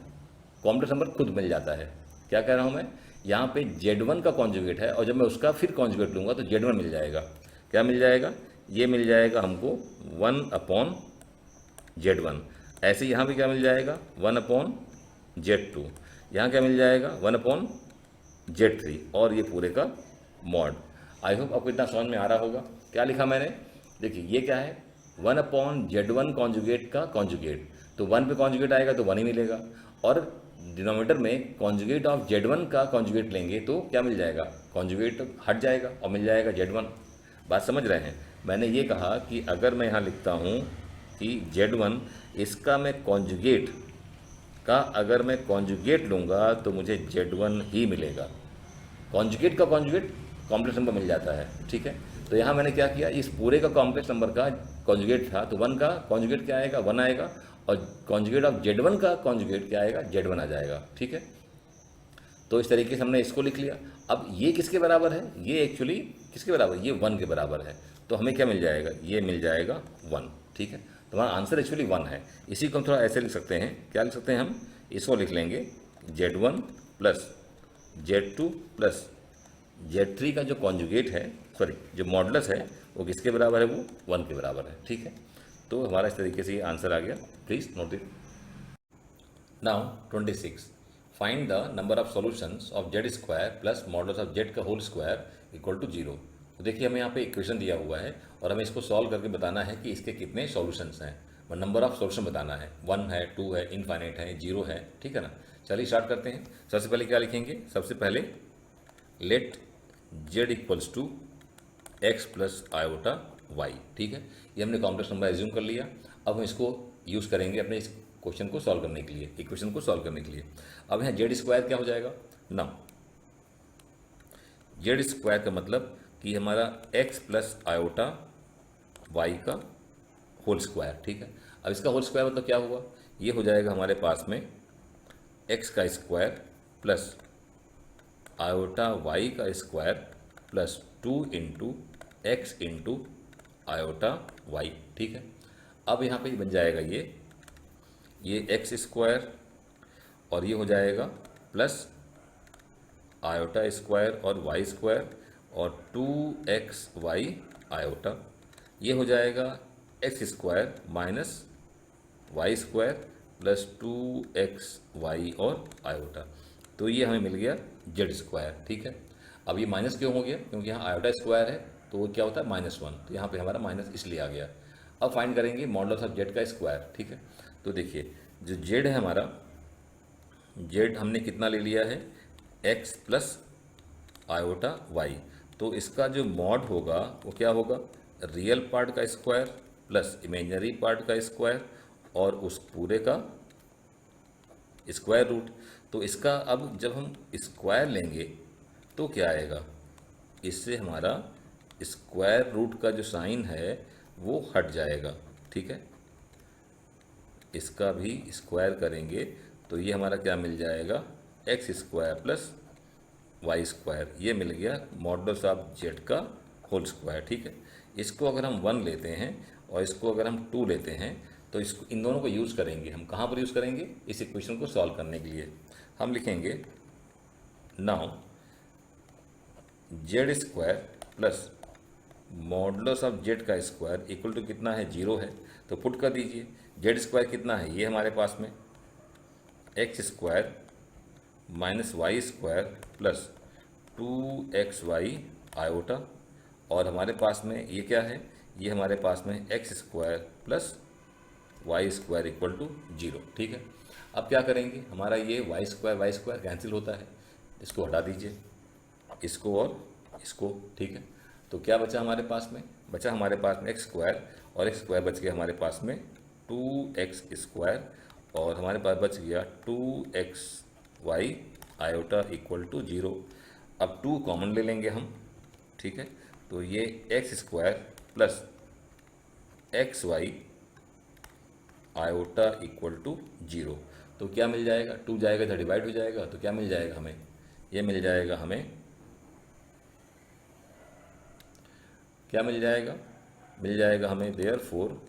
[SPEAKER 1] कॉम्प्लेक्स नंबर खुद मिल जाता है। क्या कह रहा हूँ मैं? यहाँ पे Z1 का कॉन्जुगेट है और जब मैं उसका फिर कॉन्जुगेट लूँगा तो Z1 मिल जाएगा। क्या मिल जाएगा? ये मिल जाएगा हमको 1/Z1। ऐसे यहाँ भी क्या मिल जाएगा 1/Z2। यहाँ क्या मिल जाएगा 1/Z3 और ये पूरे का मॉड। आई होप आपको इतना समझ में आ रहा होगा। क्या लिखा मैंने, देखिए ये क्या है 1/Z1 कॉन्जुगेट का कॉन्जुगेट, तो 1 पे कॉन्जुगेट आएगा तो 1 ही मिलेगा, और डिनोमिनेटर में कॉन्जुगेट ऑफ Z1 का कॉन्जुगेट लेंगे तो क्या मिल जाएगा, कॉन्जुगेट हट जाएगा और मिल जाएगा Z1। बात समझ रहे हैं। मैंने ये कहा कि अगर मैं यहाँ लिखता हूँ कि Z1 इसका मैं कॉन्जुगेट का अगर मैं कॉन्जुगेट लूँगा तो मुझे Z1 ही मिलेगा। कॉन्जुगेट का कॉन्जुगेट कॉम्प्लेक्स नंबर मिल जाता है, ठीक है। तो यहाँ मैंने क्या किया, इस पूरे का कॉम्प्लेक्स नंबर का कॉन्जुगेट था तो 1 का कॉन्जुगेट क्या आएगा 1 आएगा, और कॉन्जुगेट ऑफ Z1 का कॉन्जुगेट क्या आएगा Z1 आ जाएगा, ठीक है। तो इस तरीके से हमने इसको लिख लिया। अब ये किसके बराबर है, ये एक्चुअली किसके बराबर, ये 1 के बराबर है, तो हमें क्या मिल जाएगा, ये मिल जाएगा 1, ठीक है। तो हमारा आंसर एक्चुअली 1 है। इसी को हम थोड़ा ऐसे लिख सकते हैं, क्या लिख सकते हैं हम, इसको लिख लेंगे Z1 plus Z2 plus Z3 का जो कॉन्जुगेट है, सॉरी जो मॉडुलस है वो किसके बराबर है, वो 1 के बराबर है, ठीक है। तो हमारा इस तरीके से ये आंसर आ गया। Please note it. Now 26, find the number of solutions of Z square plus modulus of Z का होल स्क्वायर इक्वल टू 0। तो देखिए हमें यहाँ पे इक्वेशन दिया हुआ है और हमें इसको सॉल्व करके बताना है कि इसके कितने सॉल्यूशंस हैं, नंबर ऑफ सॉल्यूशन बताना है। 1 है, 2 है, इनफाइनाइट है, 0 है, ठीक है ना। चलिए स्टार्ट करते हैं। सबसे पहले क्या लिखेंगे, सबसे पहले let Z equals to x plus iota y, ठीक है। ये हमने कॉम्प्लेक्स नंबर एज्यूम कर लिया। अब हम इसको यूज़ करेंगे अपने इस क्वेश्चन को सॉल्व करने के लिए, इक्वेशन को सॉल्व करने के लिए। अब यहाँ Z स्क्वायर क्या हो जाएगा ना, Z स्क्वायर का मतलब कि हमारा x प्लस आयोटा y का होल स्क्वायर, ठीक है। अब इसका होल स्क्वायर मतलब क्या हुआ, ये हो जाएगा हमारे पास में x का स्क्वायर प्लस आयोटा y का square plus 2 into x into iota y, ठीक है। अब यहाँ पे बन जाएगा ये एक्स स्क्वायर और ये हो जाएगा प्लस आयोटा स्क्वायर और वाई स्क्वायर और 2xy आयोटा, ये हो जाएगा x square minus y square plus 2xy और आयोटा। तो ये हमें मिल गया Z स्क्वायर, ठीक है। अब ये माइनस क्यों हो गया, क्योंकि यहाँ आयोटा स्क्वायर है तो वो क्या होता है -1, तो यहाँ पे हमारा माइनस इसलिए आ गया। अब फाइंड करेंगे मॉडुलस ऑफ Z का स्क्वायर, ठीक है। तो देखिए जो Z है हमारा, Z हमने कितना ले लिया है x प्लस आयोटा y, तो इसका जो मॉड होगा वो क्या होगा, रियल पार्ट का स्क्वायर प्लस इमेजिनरी पार्ट का स्क्वायर और उस पूरे का स्क्वायर रूट। तो इसका अब जब हम स्क्वायर लेंगे तो क्या आएगा, इससे हमारा स्क्वायर रूट का जो साइन है वो हट जाएगा, ठीक है। इसका भी स्क्वायर करेंगे तो ये हमारा क्या मिल जाएगा, x square plus y square, ये मिल गया मॉडुलस ऑफ Z का होल स्क्वायर, ठीक है। इसको अगर हम 1 लेते हैं और इसको अगर हम 2 लेते हैं तो इसको इन दोनों को यूज़ करेंगे हम, कहाँ पर यूज़ करेंगे, इस इक्वेशन को सॉल्व करने के लिए। हम लिखेंगे now Z square plus modulus of Z का स्क्वायर इक्वल टू कितना है, 0 है, तो पुट कर दीजिए। Z स्क्वायर कितना है, ये हमारे पास में x square minus y square plus 2xy iota, और हमारे पास में ये क्या है, ये हमारे पास में x square plus y square equal to 0, ठीक है। अब क्या करेंगे, हमारा ये वाई स्क्वायर कैंसिल होता है, इसको हटा दीजिए, इसको और इसको, ठीक है। तो क्या बचा हमारे पास में, बचा हमारे पास में एक्स स्क्वायर और एक्स स्क्वायर बच गया हमारे पास में 2x स्क्वायर, और हमारे पास बच गया 2xy आयोटा इक्वल टू 0। अब 2 कॉमन ले लेंगे हम, ठीक है। तो ये x square plus xy iota equal to 0, तो क्या मिल जाएगा, 2 जाएगा इधर डिवाइड हो जाएगा, तो क्या मिल जाएगा हमें, ये मिल जाएगा हमें, क्या मिल जाएगा, मिल जाएगा हमें therefore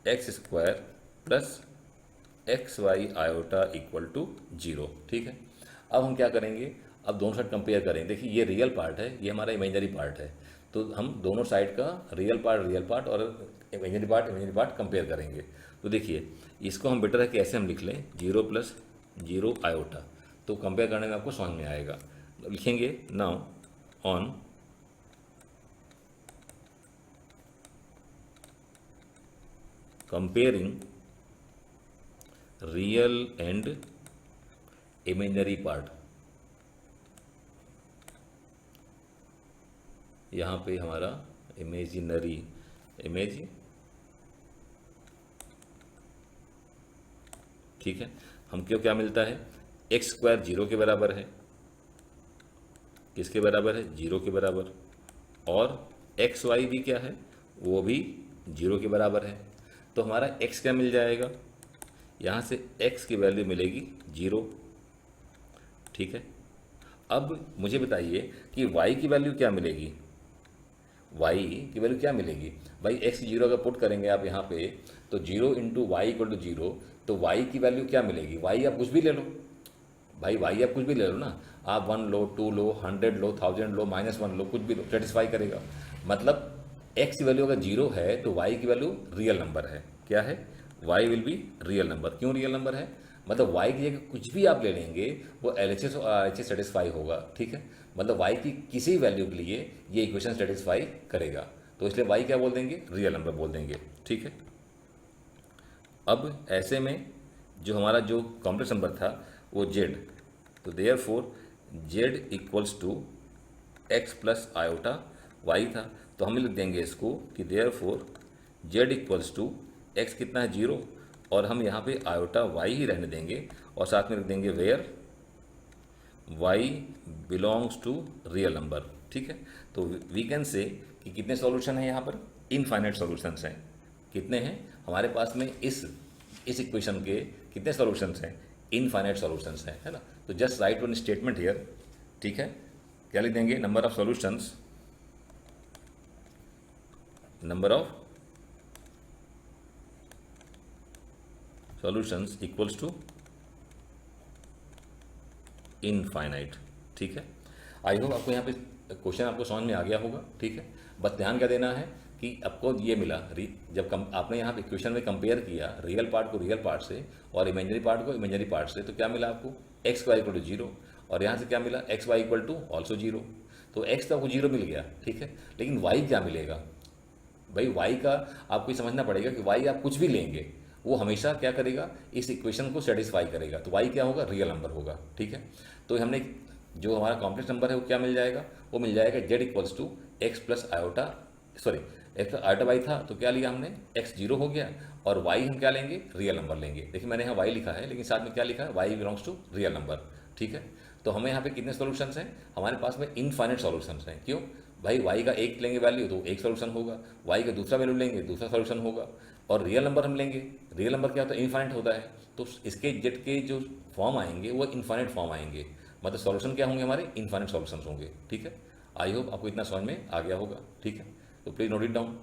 [SPEAKER 1] x square plus xy iota equal to 0, ठीक है। अब हम क्या करेंगे, अब दोनों साइड कंपेयर करें। देखिए ये रियल पार्ट है, ये हमारा इमेजिनरी पार्ट है, तो हम दोनों साइड का रियल पार्ट और इमेजिनरी पार्ट कंपेयर करेंगे। तो देखिए इसको हम बेटर है कि ऐसे हम लिख लें 0 + 0 आयोटा, तो कंपेयर करने में आपको समझ में आएगा। तो लिखेंगे now on comparing real and imaginary part, यहाँ पे हमारा इमेजिनरी इमेज, ठीक है। हमको क्या मिलता है, x² 0 के बराबर है, किसके बराबर है, 0 के बराबर, और xy भी क्या है, वो भी 0 के बराबर है। तो हमारा x क्या मिल जाएगा, यहाँ से x की वैल्यू मिलेगी 0, ठीक है। अब मुझे बताइए कि y की वैल्यू क्या मिलेगी, y की वैल्यू क्या मिलेगी भाई, x 0 अगर पुट करेंगे आप यहाँ पे तो 0 × y = 0, तो y की वैल्यू क्या मिलेगी, y आप कुछ भी ले लो भाई, y आप कुछ भी ले लो ना, आप 1 लो, 2 लो, 100 लो, 1000 लो, -1 लो, कुछ भी लो, सेटिस्फाई करेगा। मतलब x की वैल्यू अगर 0 है तो y की वैल्यू रियल नंबर है, क्या है, y will be real number. क्यों रियल नंबर है, मतलब y की जगह कुछ भी आप ले लेंगे वो LHS और RHS सेटिस्फाई होगा, ठीक है। मतलब y की किसी वैल्यू के लिए ये इक्वेशन सेटिस्फाई करेगा, तो इसलिए y क्या बोल देंगे, रियल नंबर बोल देंगे, ठीक है। अब ऐसे में जो हमारा जो कॉम्प्लेक्स नंबर था वो z, तो therefore z = x + iota y था, तो हम लिख देंगे इसको कि देयरफॉर z = x कितना है, 0, और हम यहाँ पे आयोटा y ही रहने देंगे और साथ में लिख देंगे where y belongs to real number, ठीक है। तो वी कैन से कि कितने सॉल्यूशन हैं यहाँ पर, इनफाइनाइट सॉल्यूशंस हैं। कितने हैं हमारे पास में, इस इक्वेशन के कितने सॉल्यूशंस हैं, इनफाइनाइट सॉल्यूशंस हैं, है ना। तो just write one statement here, ठीक है। क्या लिख देंगे, number of solutions equals to infinite, ठीक है। आई होप आपको यहाँ पे क्वेश्चन आपको समझ में आ गया होगा, ठीक है। बस ध्यान क्या देना है कि आपको ये मिला, जब आपने यहाँ पे इक्वेशन में कंपेयर किया रियल पार्ट को रियल पार्ट से और इमेजिनरी पार्ट को इमेजिनरी पार्ट से, तो क्या मिला आपको, xy = 0, और यहाँ से क्या मिला, xy = also 0। तो x तो आपको 0 मिल गया, ठीक है, लेकिन y क्या मिलेगा भाई, y का आपको समझना पड़ेगा कि y आप कुछ भी लेंगे वो हमेशा क्या करेगा, इस इक्वेशन को सेटिस्फाई करेगा, तो y क्या होगा, रियल नंबर होगा, ठीक है। तो हमने जो हमारा कॉम्प्लेक्स नंबर है वो क्या मिल जाएगा, वो मिल जाएगा z = x + iota, sorry x iota y था तो क्या लिया हमने, x 0 हो गया, और y हम क्या लेंगे, रियल नंबर लेंगे। देखिए मैंने यहाँ y लिखा है लेकिन साथ में क्या लिखा है, y belongs to real number, ठीक है। तो हमें यहाँ पे कितने सॉल्यूशंस हैं, हमारे पास में इनफाइनाइट सॉल्यूशंस हैं। क्यों भाई, y का एक लेंगे वैल्यू तो एक सॉल्यूशन होगा, y का दूसरा वैल्यू लेंगे दूसरा सॉल्यूशन होगा, और रियल नंबर हम लेंगे, रियल नंबर क्या होता है, इनफाइनाइट होता है, तो इसके जेड के जो फॉर्म आएंगे वो इनफाइनाइट फॉर्म आएंगे, मतलब सॉल्यूशन क्या होंगे हमारे, इनफाइनाइट सॉल्यूशंस होंगे, ठीक है। आई होप आपको इतना समझ में आ गया होगा, ठीक है। तो प्लीज़ नोट इट डाउन।